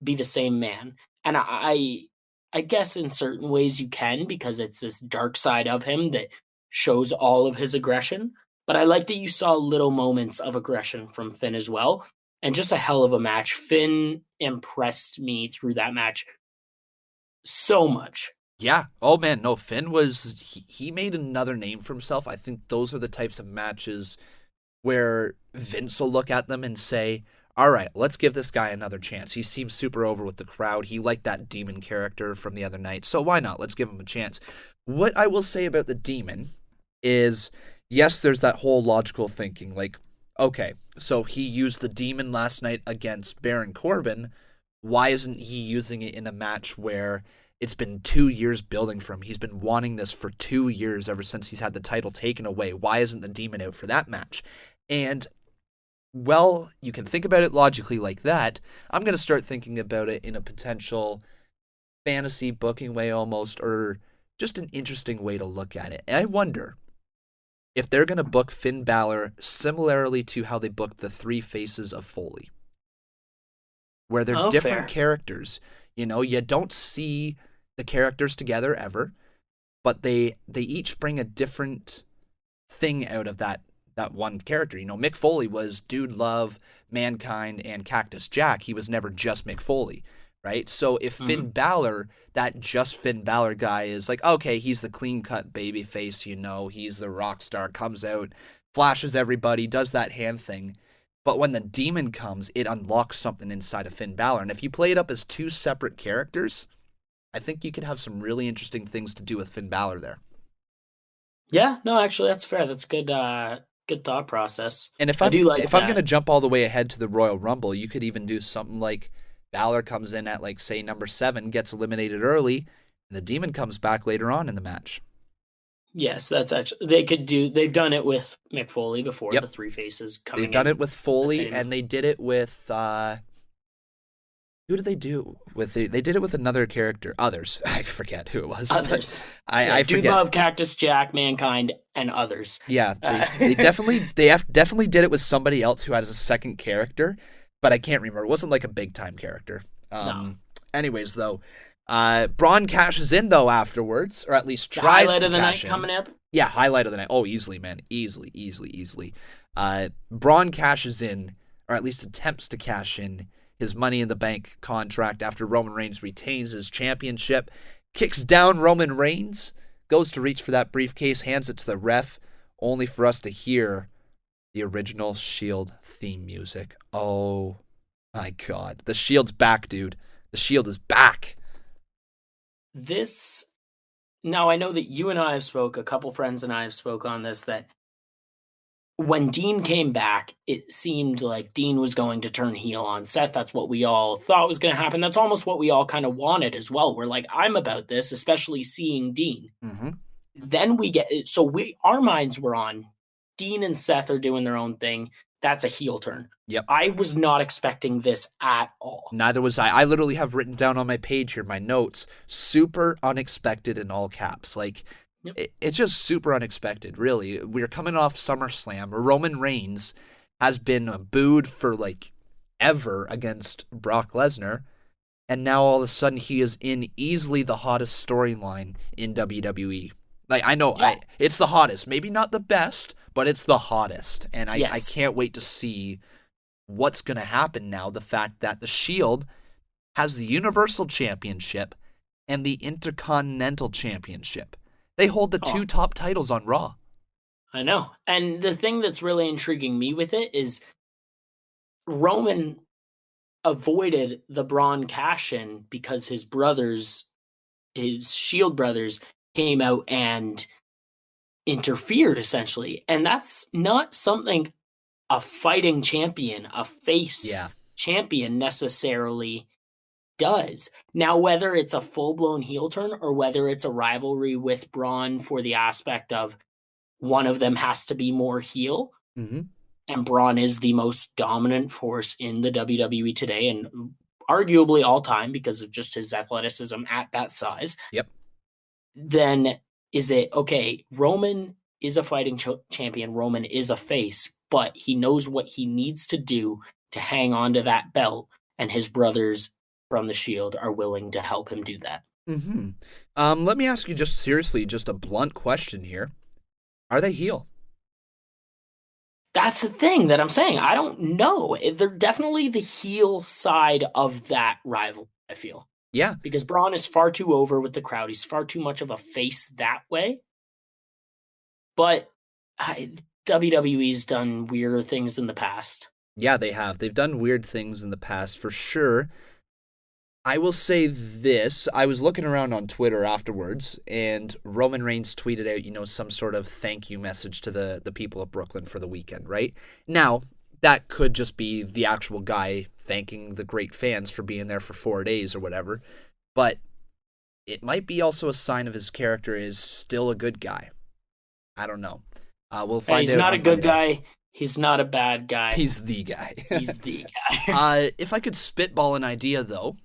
be the same man? And I guess in certain ways you can, because it's this dark side of him that shows all of his aggression. But I like that you saw little moments of aggression from Finn as well. And just a hell of a match. Finn impressed me through that match so much. Yeah. Oh, man. No, Finn he made another name for himself. I think those are the types of matches where Vince will look at them and say, all right, let's give this guy another chance. He seems super over with the crowd. He liked that Demon character from the other night, so why not? Let's give him a chance. What I will say about the Demon is, yes, there's that whole logical thinking. Like, okay, so he used the Demon last night against Baron Corbin. Why isn't he using it in a match where it's been 2 years building for him? He's been wanting this for 2 years, ever since he's had the title taken away. Why isn't the Demon out for that match? And well, you can think about it logically like that. I'm going to start thinking about it in a potential fantasy booking way almost, or just an interesting way to look at it. And I wonder if they're going to book Finn Balor similarly to how they booked the three faces of Foley, where they're different characters. You know, you don't see the characters together ever, but they each bring a different thing out of that one character. You know, Mick Foley was Dude Love, Mankind, and Cactus Jack. He was never just Mick Foley, right? So if Finn Balor, that just Finn Balor guy is like, okay, he's the clean-cut baby face, you know, he's the rock star, comes out, flashes everybody, does that hand thing. But when the Demon comes, it unlocks something inside of Finn Balor. And if you play it up as two separate characters, I think you could have some really interesting things to do with Finn Balor there. Yeah, no, actually, that's fair. That's good. Good thought process. And if I'm going to jump all the way ahead to the Royal Rumble, you could even do something like Balor comes in at, like, say, number 7, gets eliminated early, and the Demon comes back later on in the match. Yes, that's actually they've done it with Mick Foley before, Yep. the three faces coming in. They've done it with Foley, same- and they did it with who did they do with they did it with another character. Others. I forget who it was. Others. I Dude forget. Love, Cactus Jack, Mankind, and others. Yeah, they definitely definitely did it with somebody else who has a second character, but I can't remember. It wasn't like a big time character. No. Anyways, though, Braun cashes in though afterwards, or at least The tries highlight to of the cash night in. coming up. Yeah, highlight of the night. Oh, easily, man, easily. Braun cashes in, or at least attempts to cash in his Money in the Bank contract after Roman Reigns retains his championship, kicks down Roman Reigns, goes to reach for that briefcase, hands it to the ref, only for us to hear the original Shield theme music. Oh my God. The Shield's back, dude. The Shield is back. Now I know that you and I have spoke, a couple friends and I have spoke on this, that when Dean came back, it seemed like Dean was going to turn heel on Seth. That's what we all thought was going to happen. That's almost what we all kind of wanted as well. We're like, I'm about this, especially seeing Dean. Mm-hmm. Then our minds were on Dean and Seth are doing their own thing. That's a heel turn. Yep. I was not expecting this at all. Neither was I. I literally have written down on my page here, my notes, super unexpected in all caps. Like, Yep. It's just super unexpected, really. We're coming off SummerSlam. Roman Reigns has been booed for, like, ever against Brock Lesnar. And now all of a sudden he is in easily the hottest storyline in WWE. Like, I know, Yeah. it's the hottest. Maybe not the best, but it's the hottest. And I Yes. can't wait to see what's going to happen now. The fact that the Shield has the Universal Championship and the Intercontinental Championship. They hold the two top titles on Raw. I know. And the thing that's really intriguing me with it is Roman avoided the Braun cash-in because his Shield brothers, came out and interfered, essentially. And that's not something a fighting champion, a face champion necessarily does. Now, whether it's a full-blown heel turn or whether it's a rivalry with Braun for the aspect of one of them has to be more heel, and Braun is the most dominant force in the WWE today, and arguably all time because of just his athleticism at that size. Yep. Then is it, okay, Roman is a fighting champion, Roman is a face, but he knows what he needs to do to hang on to that belt, and his brothers from the Shield are willing to help him do that. Let me ask you just a blunt question here. Are they heel? That's the thing that I'm saying. I don't know. They're definitely the heel side of that rival, I feel. Yeah. Because Braun is far too over with the crowd. He's far too much of a face that way. But WWE's done weirder things in the past. Yeah, they have. They've done weird things in the past, for sure. I will say this. I was looking around on Twitter afterwards, and Roman Reigns tweeted out, some sort of thank you message to the people of Brooklyn for the weekend, right? Now, that could just be the actual guy thanking the great fans for being there for 4 days or whatever, but it might be also a sign of his character is still a good guy. I don't know. We'll find out. He's not a good Monday. guy. He's not a bad guy. He's the guy. He's the guy. If I could spitball an idea, though,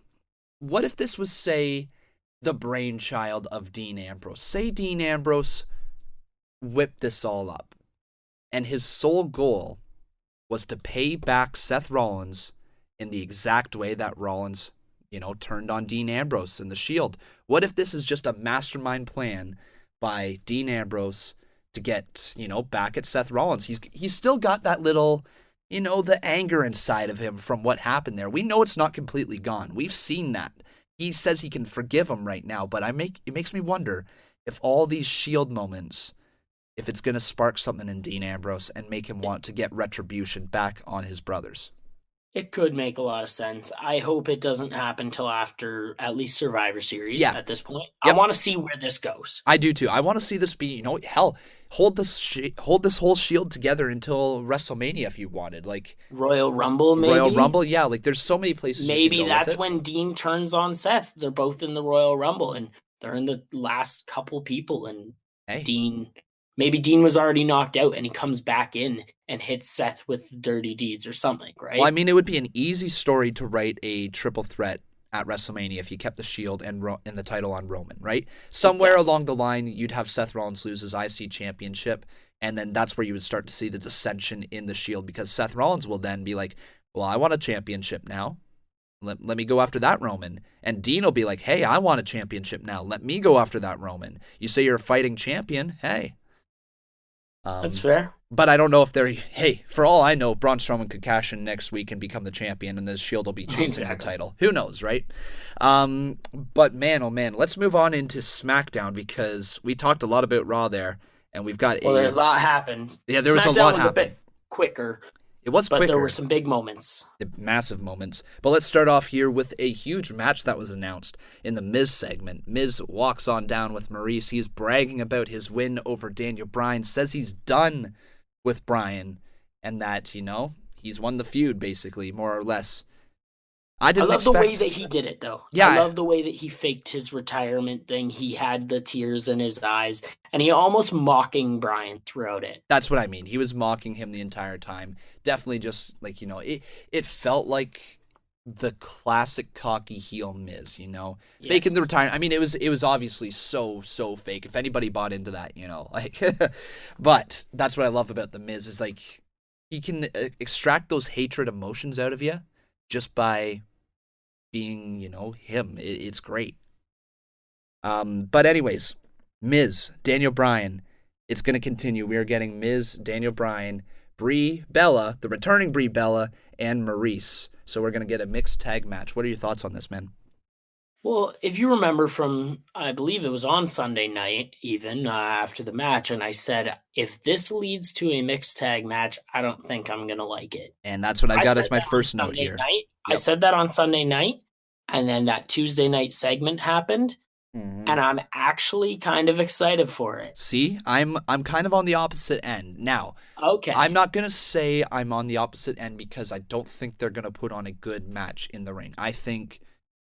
what if this was, say, the brainchild of Dean Ambrose? Say Dean Ambrose whipped this all up, and his sole goal was to pay back Seth Rollins in the exact way that Rollins, turned on Dean Ambrose in the Shield. What if this is just a mastermind plan by Dean Ambrose to get, back at Seth Rollins? He's still got that little, the anger inside of him from what happened there. We know it's not completely gone. We've seen that. He says he can forgive him right now, but it makes me wonder if all these Shield moments, if it's going to spark something in Dean Ambrose and make him want to get retribution back on his brothers. It could make a lot of sense. I hope it doesn't happen till after at least Survivor Series at this point. Yep. I want to see where this goes. I do too. I want to see this be, hold this whole Shield together until WrestleMania if you wanted. Like Royal Rumble, maybe? Royal Rumble, yeah. Like there's so many places maybe you can go that's with it. when Dean turns on Seth. They're both in the Royal Rumble, and they're in the last couple people, and Hey. Maybe Dean was already knocked out and he comes back in and hits Seth with dirty deeds or something, right? Well, I mean, it would be an easy story to write a triple threat at WrestleMania if you kept the Shield and the title on Roman, right? Somewhere along the line, you'd have Seth Rollins lose his IC championship, and then that's where you would start to see the dissension in the Shield, because Seth Rollins will then be like, well, I want a championship now. Let me go after that Roman. And Dean will be like, hey, I want a championship now. Let me go after that Roman. You say you're a fighting champion, hey. That's fair. But I don't know if hey, for all I know, Braun Strowman could cash in next week and become the champion, and the Shield will be chasing the title. Who knows, right? But man, oh man, let's move on into SmackDown, because we talked a lot about Raw there, and we've got a lot happened. Yeah, there was a lot happening. A bit quicker. It was quicker. But there were some big moments. Massive moments. But let's start off here with a huge match that was announced in the Miz segment. Miz walks on down with Maurice. He's bragging about his win over Daniel Bryan, says he's done with Bryan, and that, he's won the feud, basically, more or less. I love the way that he did it, though. Yeah, I love the way that he faked his retirement thing. He had the tears in his eyes, and he almost mocking Bryan throughout it. That's what I mean. He was mocking him the entire time. Definitely just, it felt like the classic cocky heel Miz, Yes. Faking the retirement. I mean, it was obviously so fake. If anybody bought into that, but that's what I love about the Miz, is he can extract those hatred emotions out of you just by being, him. It's great. But anyways, Miz, Daniel Bryan, it's going to continue. We are getting Miz, Daniel Bryan, Brie Bella, the returning Brie Bella, and Maurice. So we're going to get a mixed tag match. What are your thoughts on this, man? Well, if you remember from, I believe it was on Sunday night, even after the match, and I said, if this leads to a mixed tag match, I don't think I'm going to like it. And that's what I got as my first note here. Yep. I said that on Sunday night, and then that Tuesday night segment happened, and I'm actually kind of excited for it. See, I'm kind of on the opposite end. Now, okay, I'm not going to say I'm on the opposite end because I don't think they're going to put on a good match in the ring. I think,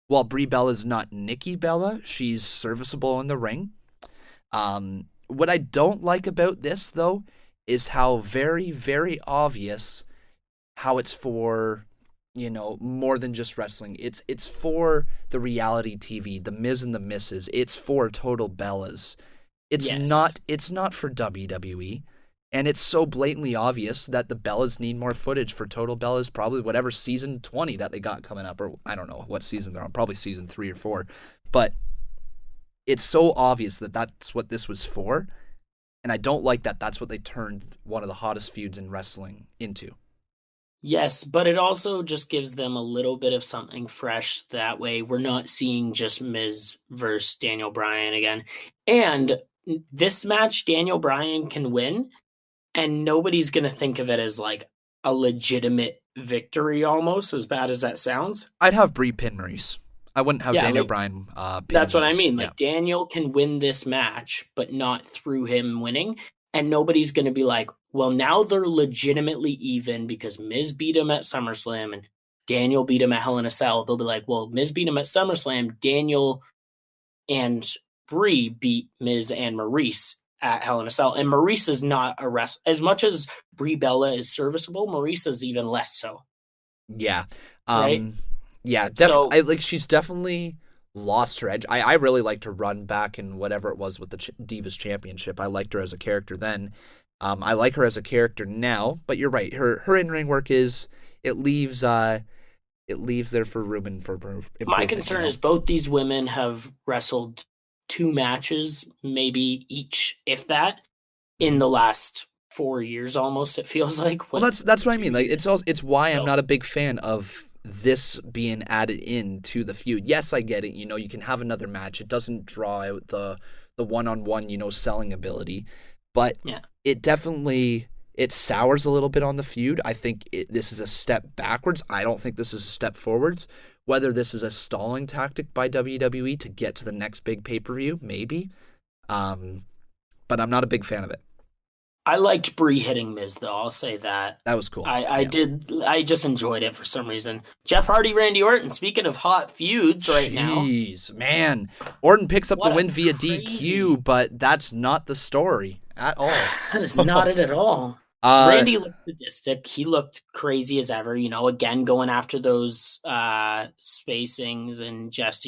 while Brie Bella's not Nikki Bella, she's serviceable in the ring. What I don't like about this, though, is how very, very obvious how it's for, more than just wrestling. It's for the reality TV, the Miz and the Misses. It's for Total Bellas. It's not for WWE. And it's so blatantly obvious that the Bellas need more footage for Total Bellas, probably whatever season 20 that they got coming up, or I don't know what season they're on, probably season 3 or 4. But it's so obvious that that's what this was for, and I don't like that that's what they turned one of the hottest feuds in wrestling into. Yes, but it also just gives them a little bit of something fresh. That way we're not seeing just Miz versus Daniel Bryan again. And this match, Daniel Bryan can win, and nobody's going to think of it as like a legitimate victory, almost, as bad as that sounds. I'd have Brie pin Maurice. I wouldn't have Daniel Bryan pin That's Maurice. what I mean. Like, Daniel can win this match, but not through him winning. And nobody's going to be like, well, now they're legitimately even because Miz beat him at SummerSlam and Daniel beat him at Hell in a Cell. They'll be like, well, Miz beat him at SummerSlam. Daniel and Brie beat Miz and Maurice at Hell in a Cell. And Maurice is not a wrestler. As much as Brie Bella is serviceable, Maurice is even less so. Yeah. Right? Yeah. She's definitely lost her edge. I really liked her run back in whatever it was with the Divas Championship. I liked her as a character then. I like her as a character now, but you're right. Her in-ring work it leaves there for room for improvement. My concern is both these women have wrestled 2 matches, maybe each, if that, in the last 4 years almost, it feels like. Well, that's what I mean. Like, it's why I'm not a big fan of this being added into the feud. Yes, I get it. You can have another match. It doesn't draw out the one-on-one, selling ability. But it definitely, it sours a little bit on the feud. I think this is a step backwards. I don't think this is a step forwards. Whether this is a stalling tactic by WWE to get to the next big pay-per-view, maybe. But I'm not a big fan of it. I liked Brie hitting Miz, though. I'll say that. That was cool. I did. I just enjoyed it for some reason. Jeff Hardy, Randy Orton. Speaking of hot feuds now. Jeez, man. Orton picks up the win via DQ, but that's not the story at all. That is not it at all. Randy looked sadistic. He looked crazy as ever. Again going after those spacings and Jeff's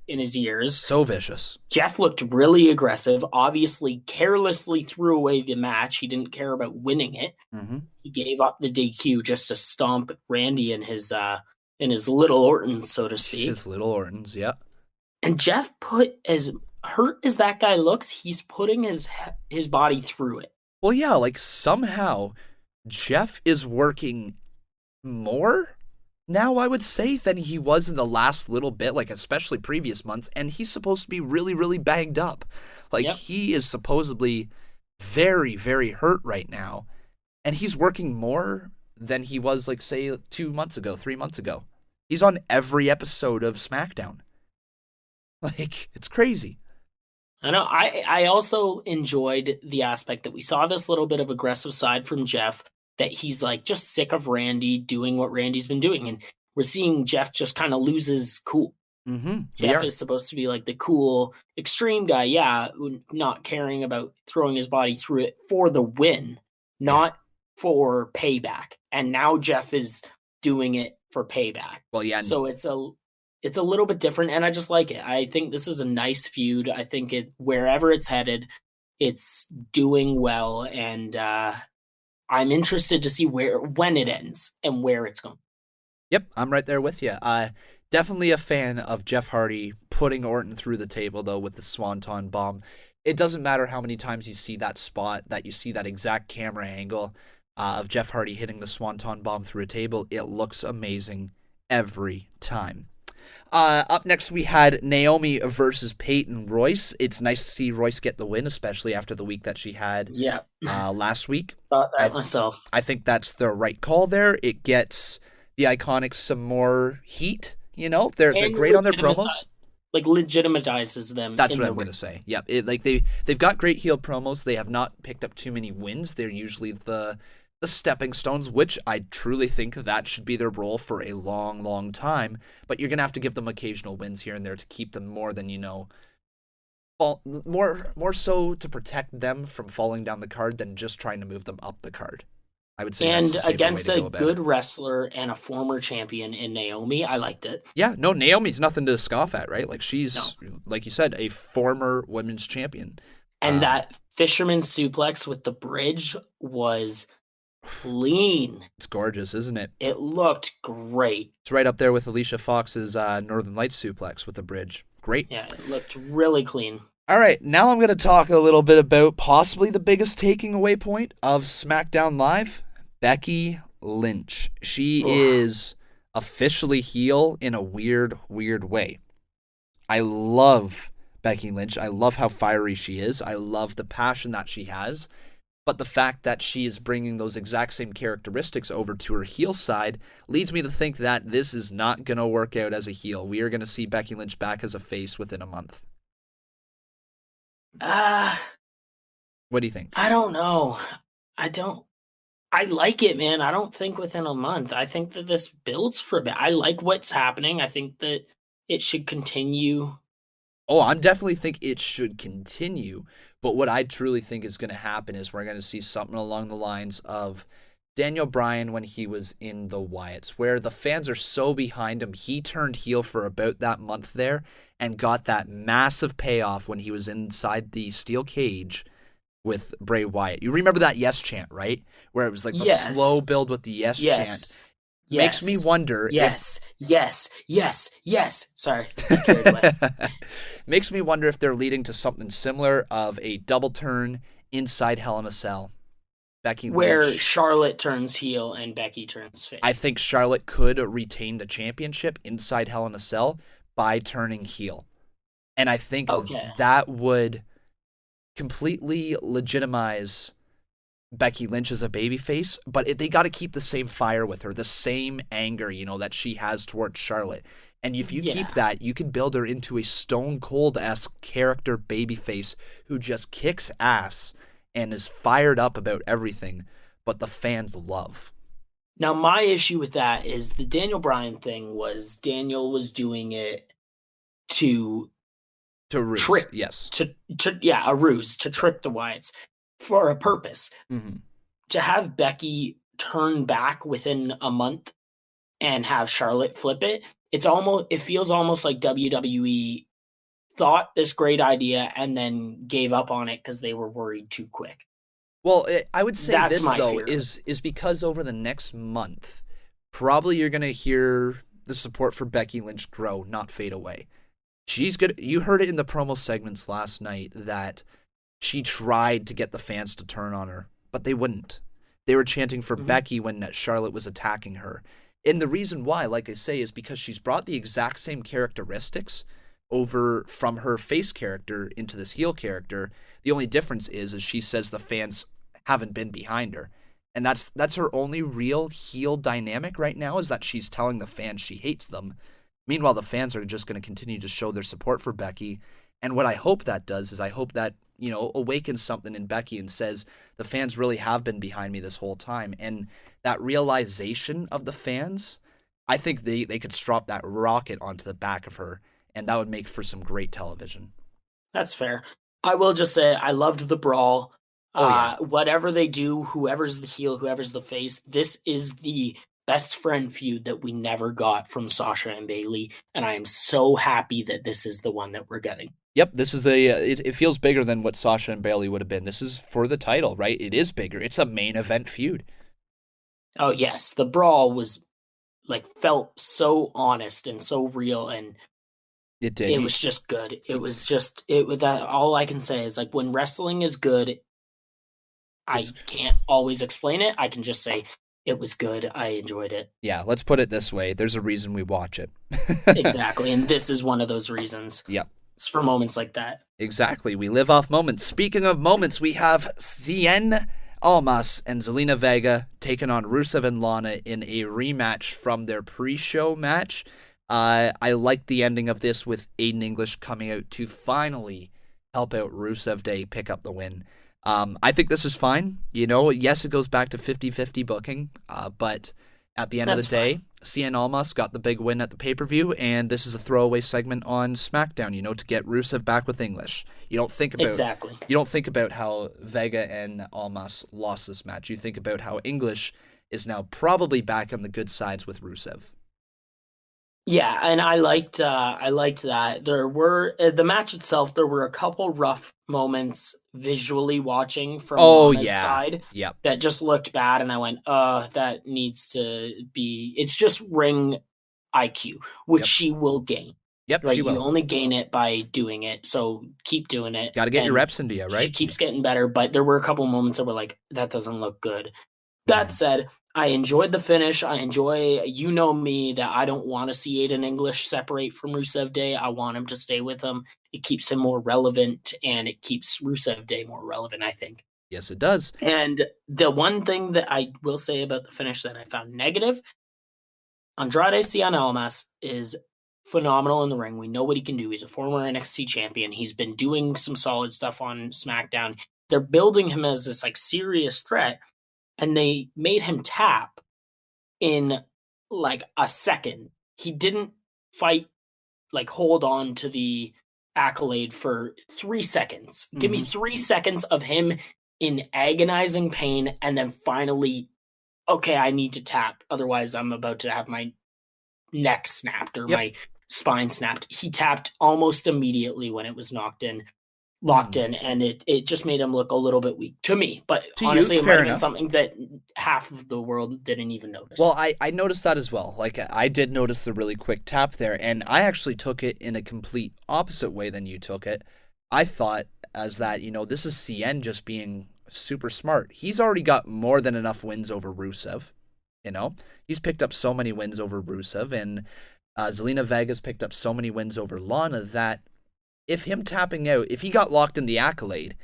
in his ears. So vicious. Jeff looked really aggressive. Obviously, carelessly threw away the match. He didn't care about winning it. Mm-hmm. He gave up the DQ just to stomp Randy in his little Ortons, so to speak. His little Ortons, yeah. And Jeff put, as hurt as that guy looks, he's putting his body through it. Well, yeah, somehow Jeff is working more now, I would say, than he was in the last little bit, especially previous months, and he's supposed to be really, really banged up. Yep. He is supposedly very, very hurt right now, and he's working more than he was, say, 2 months ago, 3 months ago. He's on every episode of Smackdown. It's crazy. I know. I also enjoyed the aspect that we saw this little bit of aggressive side from Jeff, that he's just sick of Randy doing what Randy's been doing. And we're seeing Jeff just kind of lose his cool. Mm-hmm. Jeff is supposed to be the cool, extreme guy. Yeah. Not caring about throwing his body through it for the win, not for payback. And now Jeff is doing it for payback. Well, yeah. So it's a little bit different, and I just like it. I think this is a nice feud. I think wherever it's headed, it's doing well, and I'm interested to see when it ends and where it's going. Yep, I'm right there with you. Definitely a fan of Jeff Hardy putting Orton through the table, though, with the Swanton Bomb. It doesn't matter how many times you see that spot, that you see that exact camera angle of Jeff Hardy hitting the Swanton Bomb through a table. It looks amazing every time. Up next, we had Naomi versus Peyton Royce. It's nice to see Royce get the win, especially after the week that she had last week. Thought that myself. I think that's the right call there. It gets the Iconics some more heat. They're great on their promos. Legitimizes them. That's what I'm going to say. Yep. They've got great heel promos. They have not picked up too many wins. They're usually the stepping stones, which I truly think that should be their role for a long, long time. But you're going to have to give them occasional wins here and there to keep them more than, more so to protect them from falling down the card than just trying to move them up the card. I would say and that's the against way to a good wrestler and a former champion in Naomi, I liked it. Yeah, no, Naomi's nothing to scoff at, right? She's, like you said, a former women's champion. And that fisherman suplex with the bridge was clean. It's gorgeous, isn't it? It looked great. It's right up there with Alicia Fox's Northern Lights suplex with the bridge. Great. Yeah, it looked really clean. All right, now I'm going to talk a little bit about possibly the biggest taking away point of SmackDown Live, Becky Lynch. She is officially heel in a weird, weird way. I love Becky Lynch. I love how fiery she is. I love the passion that she has. But the fact that she is bringing those exact same characteristics over to her heel side leads me to think that this is not going to work out as a heel. We are going to see Becky Lynch back as a face within a month. What do you think? I don't know. I like it, man. I don't think within a month. I think that this builds for a bit. I like what's happening. I think that it should continue. Oh, I definitely think it should continue. But what I truly think is going to happen is we're going to see something along the lines of Daniel Bryan when he was in the Wyatts, where the fans are so behind him. He turned heel for about that month there and got that massive payoff when he was inside the steel cage with Bray Wyatt. You remember that yes chant, right? Where it was the slow build with the yes chant. Makes me wonder. Yes. Sorry. Makes me wonder if they're leading to something similar of a double turn inside Hell in a Cell. Becky where Lynch. Charlotte turns heel and Becky turns face. I think Charlotte could retain the championship inside Hell in a Cell by turning heel. And I think that would completely legitimize Becky Lynch as a babyface, but they got to keep the same fire with her, the same anger, that she has towards Charlotte. And if you keep that, you can build her into a Stone Cold-esque character babyface who just kicks ass and is fired up about everything, but the fans love. Now, my issue with that is the Daniel Bryan thing was Daniel was doing it to ruse, trick, yes. A ruse to trick the Wyatts for a purpose. Mm-hmm. To have Becky turn back within a month and have Charlotte flip it, it feels almost like WWE thought this great idea and then gave up on it because they were worried too quick. Well, I would say That's this, my though, fear. is because over the next month, probably you're going to hear the support for Becky Lynch grow, not fade away. She's good. You heard it in the promo segments last night that she tried to get the fans to turn on her, but they wouldn't. They were chanting for Becky when Charlotte was attacking her. And the reason why, like I say, is because she's brought the exact same characteristics over from her face character into this heel character. The only difference is she says the fans haven't been behind her. And that's her only real heel dynamic right now, is that she's telling the fans she hates them. Meanwhile, the fans are just going to continue to show their support for Becky. And what I hope that does is I hope that, awakens something in Becky and says the fans really have been behind me this whole time. And that realization of the fans, I think they could strap that rocket onto the back of her, and that would make for some great television. That's fair. I will just say I loved the brawl. Whatever they do, whoever's the heel, whoever's the face, this is the best friend feud that we never got from Sasha and Bayley, and I am so happy that this is the one that we're getting. Yep, this is it feels bigger than what Sasha and Bayley would have been. This is for the title, right? It is bigger. It's a main event feud. Oh, yes. The brawl was, felt so honest and so real, and it did. It was just good. All I can say is, when wrestling is good, I can't always explain it. I can just say, it was good. I enjoyed it. Yeah, let's put it this way. There's a reason we watch it. Exactly, and this is one of those reasons. Yep. It's for moments like that. Exactly. We live off moments. Speaking of moments, we have Cien, Almas, and Zelina Vega taking on Rusev and Lana in a rematch from their pre-show match. I like the ending of this with Aiden English coming out to finally help out Rusev Day pick up the win. I think this is fine. Yes, it goes back to 50-50 booking, but at the end of the day, Cien Almas got the big win at the pay-per-view, and this is a throwaway segment on Smackdown, to get Rusev back with English. You don't think about how Vega and Almas lost this match. You think about how English is now probably back on the good sides with Rusev. Yeah, and I liked that. There were the match itself. There were a couple rough moments visually watching from Lana's side. Yep. That just looked bad, and I went, that needs to be. It's just ring IQ, which she will gain. Yep, right. She will. You only gain it by doing it, so keep doing it. Got to get your reps into you, right? She keeps getting better, but there were a couple moments that were like, that doesn't look good. That said, I enjoyed the finish. You know me, that I don't want to see Aiden English separate from Rusev Day. I want him to stay with him. It keeps him more relevant, and it keeps Rusev Day more relevant, I think. Yes, it does. And the one thing that I will say about the finish that I found negative, Andrade Cien Almas is phenomenal in the ring. We know what he can do. He's a former NXT champion. He's been doing some solid stuff on SmackDown. They're building him as this serious threat. And they made him tap in a second. He didn't fight, hold on to the accolade for 3 seconds. Give me 3 seconds of him in agonizing pain, and then finally, okay, I need to tap. Otherwise, I'm about to have my neck snapped or my spine snapped. He tapped almost immediately when it was locked in, and it just made him look a little bit weak to me. But honestly, it might have been something that half of the world didn't even notice. Well, I noticed that as well. I did notice the really quick tap there, and I actually took it in a complete opposite way than you took it. I thought as that, this is Cien just being super smart. He's already got more than enough wins over Rusev. He's picked up so many wins over Rusev, and Zelina Vega's picked up so many wins over Lana that if him tapping out, if he got locked in the accolade,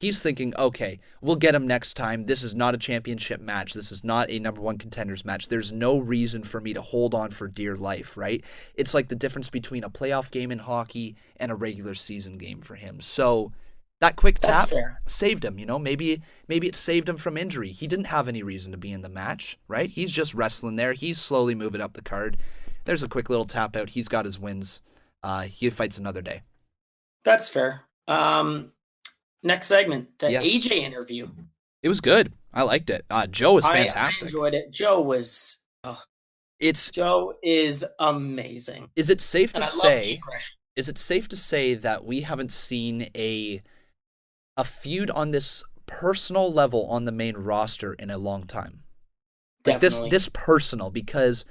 he's thinking, okay, we'll get him next time. This is not a championship match. This is not a number one contenders match. There's no reason for me to hold on for dear life, right? It's like the difference between a playoff game in hockey and a regular season game for him. So That quick That's tap fair. saved him, maybe it saved him from injury. He didn't have any reason to be in the match, right? He's just wrestling there. He's slowly moving up the card. There's a quick little tap out. He's got his wins. He fights another day. That's fair. Next segment, the Yes. AJ interview. It was good. I liked it. Joe was I fantastic. enjoyed it. Joe is amazing. Is it safe to And I love the say? aggression. Is it safe to say that we haven't seen a feud on this personal level on the main roster in a long time? Like Definitely. this personal, because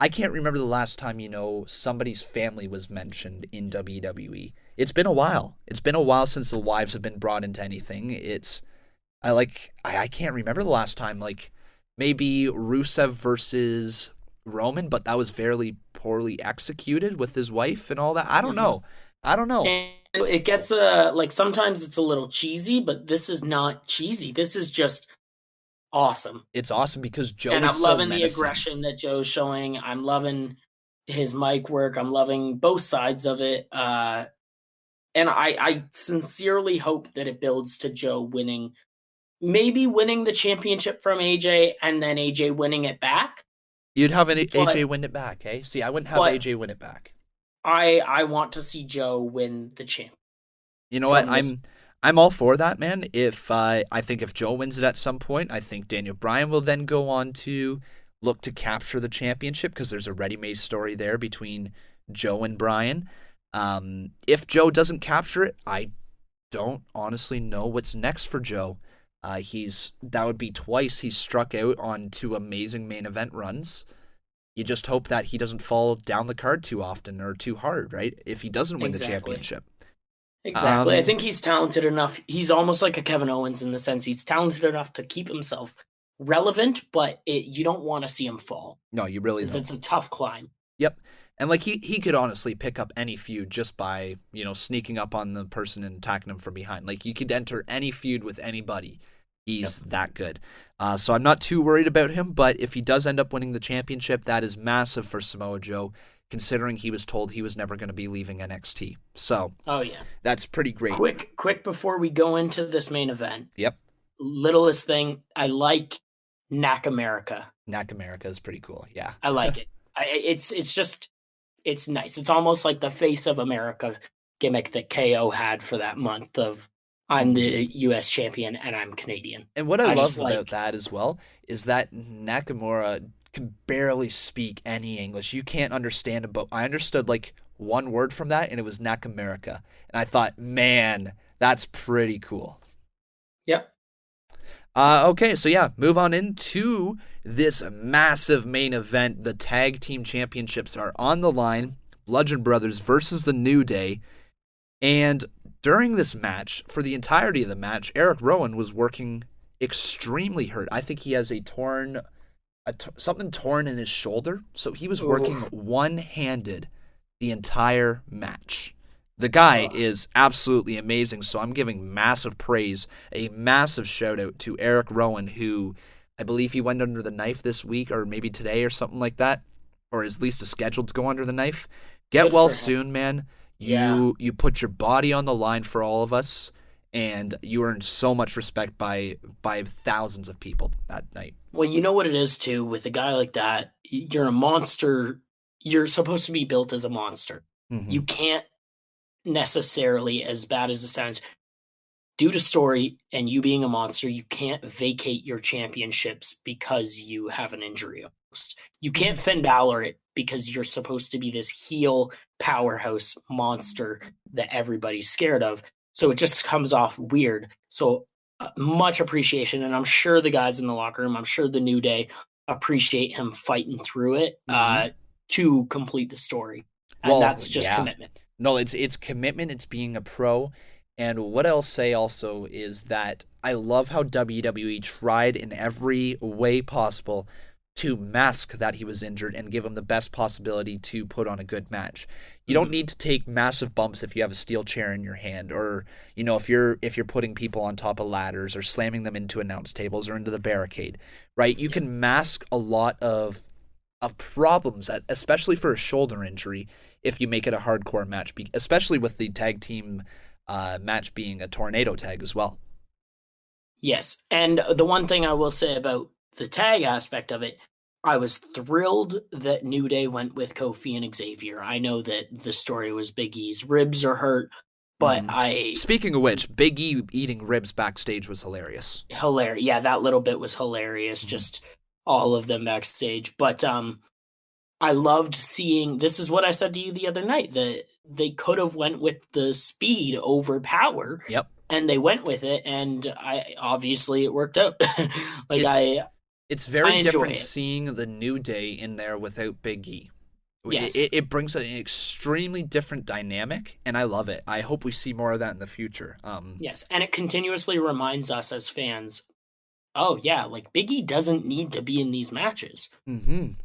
I can't remember the last time, somebody's family was mentioned in WWE. It's been a while. It's been a while since the wives have been brought into anything. I can't remember the last time, like maybe Rusev versus Roman, but that was very poorly executed with his wife and all that. I don't know. And it gets sometimes it's a little cheesy, but this is not cheesy. This is just awesome. It's awesome because Joe and is I'm so loving the menacing. aggression that Joe's showing. I'm loving his mic work. I'm loving both sides of it. And I sincerely hope that it builds to Joe winning the championship from AJ and then AJ winning it back. You'd have AJ win it back, eh? See, I wouldn't have AJ win it back. I want to see Joe win the champ. You know what? I'm all for that, man. I think if Joe wins it at some point, I think Daniel Bryan will then go on to look to capture the championship because there's a ready-made story there between Joe and Bryan. If Joe doesn't capture it, I don't honestly know what's next for Joe. That would be twice he's struck out on 2 amazing main event runs. You just hope that he doesn't fall down the card too often or too hard, right? If he doesn't win the championship. Exactly. I think he's talented enough. He's almost like a Kevin Owens in the sense he's talented enough to keep himself relevant, but you don't want to see him fall. No, you really don't. It's a tough climb. Yep. And like he could honestly pick up any feud just by, sneaking up on the person and attacking him from behind. Like you could enter any feud with anybody. He's that good. So I'm not too worried about him, but if he does end up winning the championship, that is massive for Samoa Joe, considering he was told he was never going to be leaving NXT. So that's pretty great. Quick before we go into this main event. Yep. Littlest thing, I like Nakamerica. Nakamerica is pretty cool, yeah. I like it. It's nice. It's almost like the Face of America gimmick that KO had for that month of I'm the U.S. champion and I'm Canadian. And what I love about that as well is that Nakamura can barely speak any English. You can't understand him, but I understood like one word from that, and it was Nakamerica. And I thought, man, that's pretty cool. Yep. Okay, so move on into this massive main event. The tag team championships are on the line. Bludgeon Brothers versus the New Day. And during this match, for the entirety of the match, Eric Rowan was working extremely hurt. I think he has something torn in his shoulder, so he was working one-handed the entire match. The guy is absolutely amazing, so I'm giving massive praise, a massive shout-out to Eric Rowan, who I believe he went under the knife this week, or maybe today or something like that, or at least is scheduled to go under the knife. Get well soon, man. You put your body on the line for all of us, and you earned so much respect by thousands of people that night. Well, you know what it is, too, with a guy like that, you're a monster. You're supposed to be built as a monster. Mm-hmm. You can't necessarily, as bad as it sounds, due to story and you being a monster, you can't vacate your championships because you have an injury. You can't Finn Balor it because you're supposed to be this heel powerhouse monster that everybody's scared of. So it just comes off weird. So much appreciation. And I'm sure the guys in the locker room, I'm sure the New Day appreciate him fighting through it to complete the story. And that's just commitment. No, it's commitment. It's being a pro. And what I'll say also is that I love how WWE tried in every way possible to mask that he was injured and give him the best possibility to put on a good match. You don't need to take massive bumps if you have a steel chair in your hand, or if you're putting people on top of ladders or slamming them into announce tables or into the barricade, right? You can mask a lot of problems, especially for a shoulder injury, if you make it a hardcore match, especially with the tag team match being a tornado tag as well. Yes, and the one thing I will say about the tag aspect of it, I was thrilled that New Day went with Kofi and Xavier. I know that the story was Big E's ribs are hurt, but Speaking of which, Big E eating ribs backstage was hilarious. Hilarious. Yeah, that little bit was hilarious, just all of them backstage. But I loved seeing, this is what I said to you the other night, that they could have went with the speed over power. Yep. And they went with it, and obviously it worked out. It's very different seeing the New Day in there without Big E. Yes. It brings an extremely different dynamic, and I love it. I hope we see more of that in the future. Yes, and it continuously reminds us as fans, oh yeah, like Big E doesn't need to be in these matches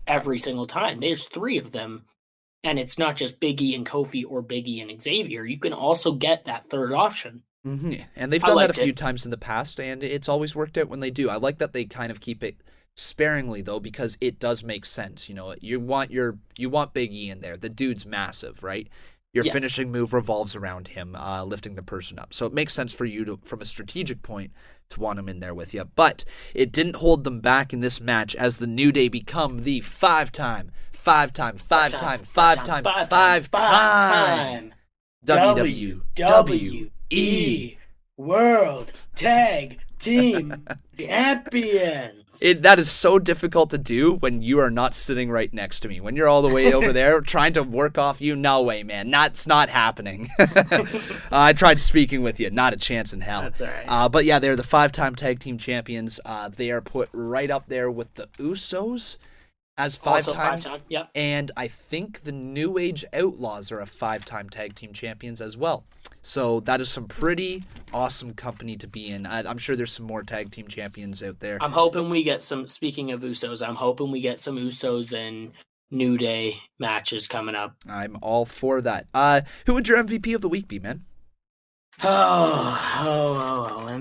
every single time. There's 3 of them, and it's not just Big E and Kofi or Big E and Xavier. You can also get that third option. And they've done that a few times in the past, and it's always worked out when they do. I like that they kind of keep it sparingly, though, because it does make sense. You know, you want Big E in there. The dude's massive, right? Your finishing move revolves around him lifting the person up. So it makes sense for you to, from a strategic point, to want him in there with you. But it didn't hold them back in this match as the New Day become the five-time WWE World Tag Team Champions. That is so difficult to do when you are not sitting right next to me. When you're all the way over there trying to work off you, no way, man. That's not happening. I tried speaking with you. Not a chance in hell. That's all right. But yeah, they're the 5-time tag team champions. They are put right up there with the Usos as 5-time. Yep. And I think the New Age Outlaws are a 5-time tag team champions as well. So that is some pretty awesome company to be in. I'm sure there's some more tag team champions out there. I'm hoping we get some, speaking of Usos, I'm hoping we get some Usos and New Day matches coming up. I'm all for that. Who would your MVP of the week be, man?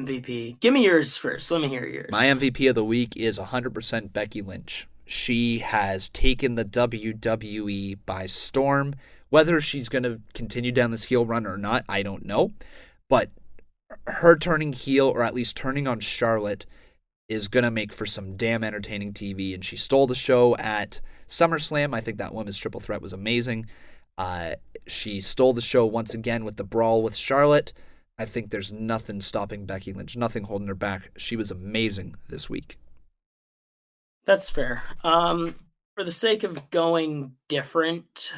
MVP. Give me yours first. Let me hear yours. My MVP of the week is 100% Becky Lynch. She has taken the WWE by storm. Whether she's going to continue down this heel run or not, I don't know. But her turning heel, or at least turning on Charlotte, is going to make for some damn entertaining TV. And she stole the show at SummerSlam. I think that women's triple threat was amazing. She stole the show once again with the brawl with Charlotte. I think there's nothing stopping Becky Lynch, nothing holding her back. She was amazing this week. That's fair. For the sake of going different,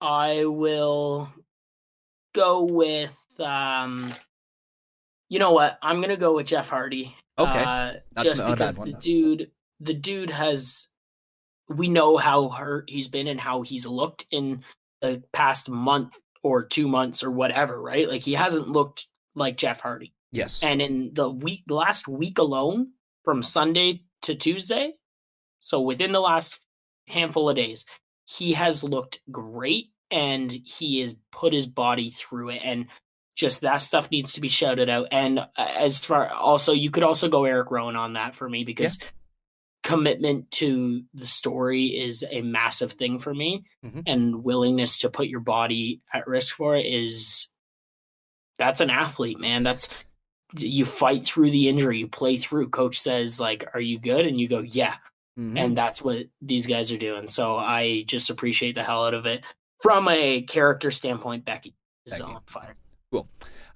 I will go with, you know what? I'm going to go with Jeff Hardy. Okay. That's just not because a bad one. The dude has, we know how hurt he's been and how he's looked in the past month or 2 months or whatever, right? Like, he hasn't looked like Jeff Hardy. Yes. And in the last week alone, from Sunday to Tuesday, so within the last handful of days, he has looked great, and he has put his body through it, and just that stuff needs to be shouted out. And as far also, you could also go Eric Rowan on that for me, because commitment to the story is a massive thing for me, and willingness to put your body at risk for it that's an athlete, man. You fight through the injury, you play through. Coach says, like, are you good? And you go, yeah. And that's what these guys are doing. So I just appreciate the hell out of it. From a character standpoint, Becky is on fire. Cool.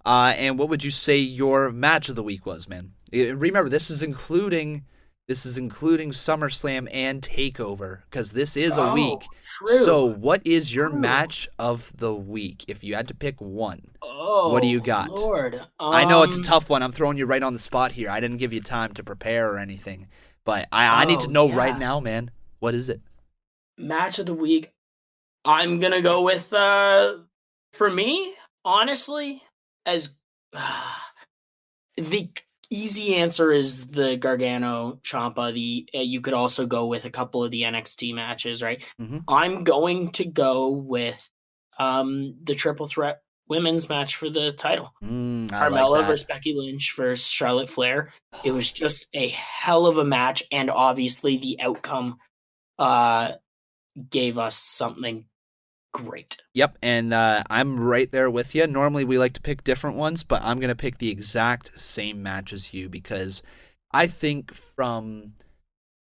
And what would you say your match of the week was, man? Remember, this is including SummerSlam and TakeOver, because this is a week. True. So what is your match of the week? If you had to pick one, what do you got? Lord. I know it's a tough one. I'm throwing you right on the spot here. I didn't give you time to prepare or anything. But I need to know right now, man. What is it? Match of the week. I'm going to go with, for me, honestly, as the easy answer is the Gargano Ciampa. You could also go with a couple of the NXT matches, right? I'm going to go with the triple threat women's match for the title. Carmella versus Becky Lynch versus Charlotte Flair. It was just a hell of a match, and obviously the outcome gave us something great. Yep, and I'm right there with you. Normally we like to pick different ones, but I'm going to pick the exact same match as you because I think from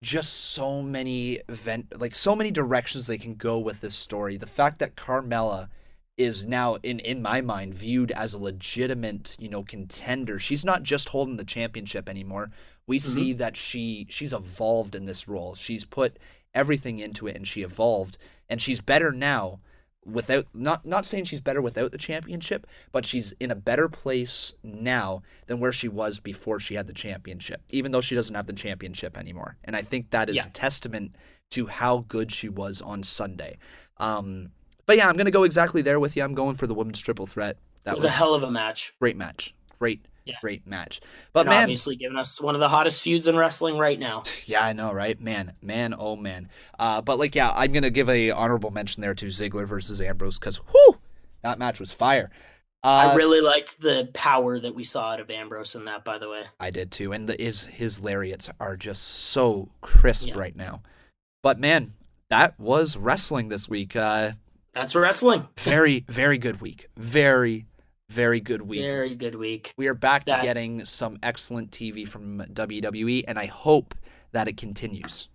just so many so many directions they can go with this story. The fact that Carmella is now in my mind viewed as a legitimate, contender. She's not just holding the championship anymore. We see that she's evolved in this role. She's put everything into it and she evolved, and she's better now without not saying she's better without the championship, but she's in a better place now than where she was before she had the championship, even though she doesn't have the championship anymore. And I think that is a testament to how good she was on Sunday. But yeah, I'm going to go exactly there with you. I'm going for the women's triple threat. That was a hell of a match. Great match. Great match. But man, obviously giving us one of the hottest feuds in wrestling right now. Yeah, I know, right? Man, oh man. But I'm going to give a honorable mention there to Ziggler versus Ambrose because, that match was fire. I really liked the power that we saw out of Ambrose in that, by the way. I did too, and his lariats are just so crisp right now. But man, that was wrestling this week. That's wrestling. Very, very good week. Very, very good week. Very good week. We are back to getting some excellent TV from WWE, and I hope that it continues.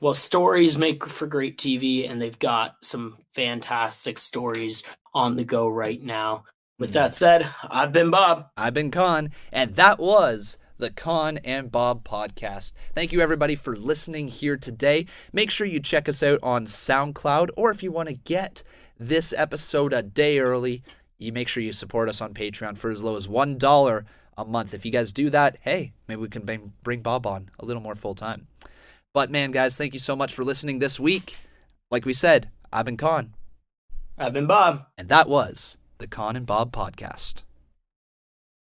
Well, stories make for great TV, and they've got some fantastic stories on the go right now. With that said, I've been Bob. I've been Con, and that was the Con and Bob podcast. Thank you everybody for listening here today. Make sure you check us out on SoundCloud, or if you want to get this episode a day early, you make sure you support us on Patreon for as low as $1 a month. If you guys do that, hey, maybe we can bring Bob on a little more full time. But man, guys, thank you so much for listening this week. Like we said, I've been Con. I've been Bob. And that was the Con and Bob podcast.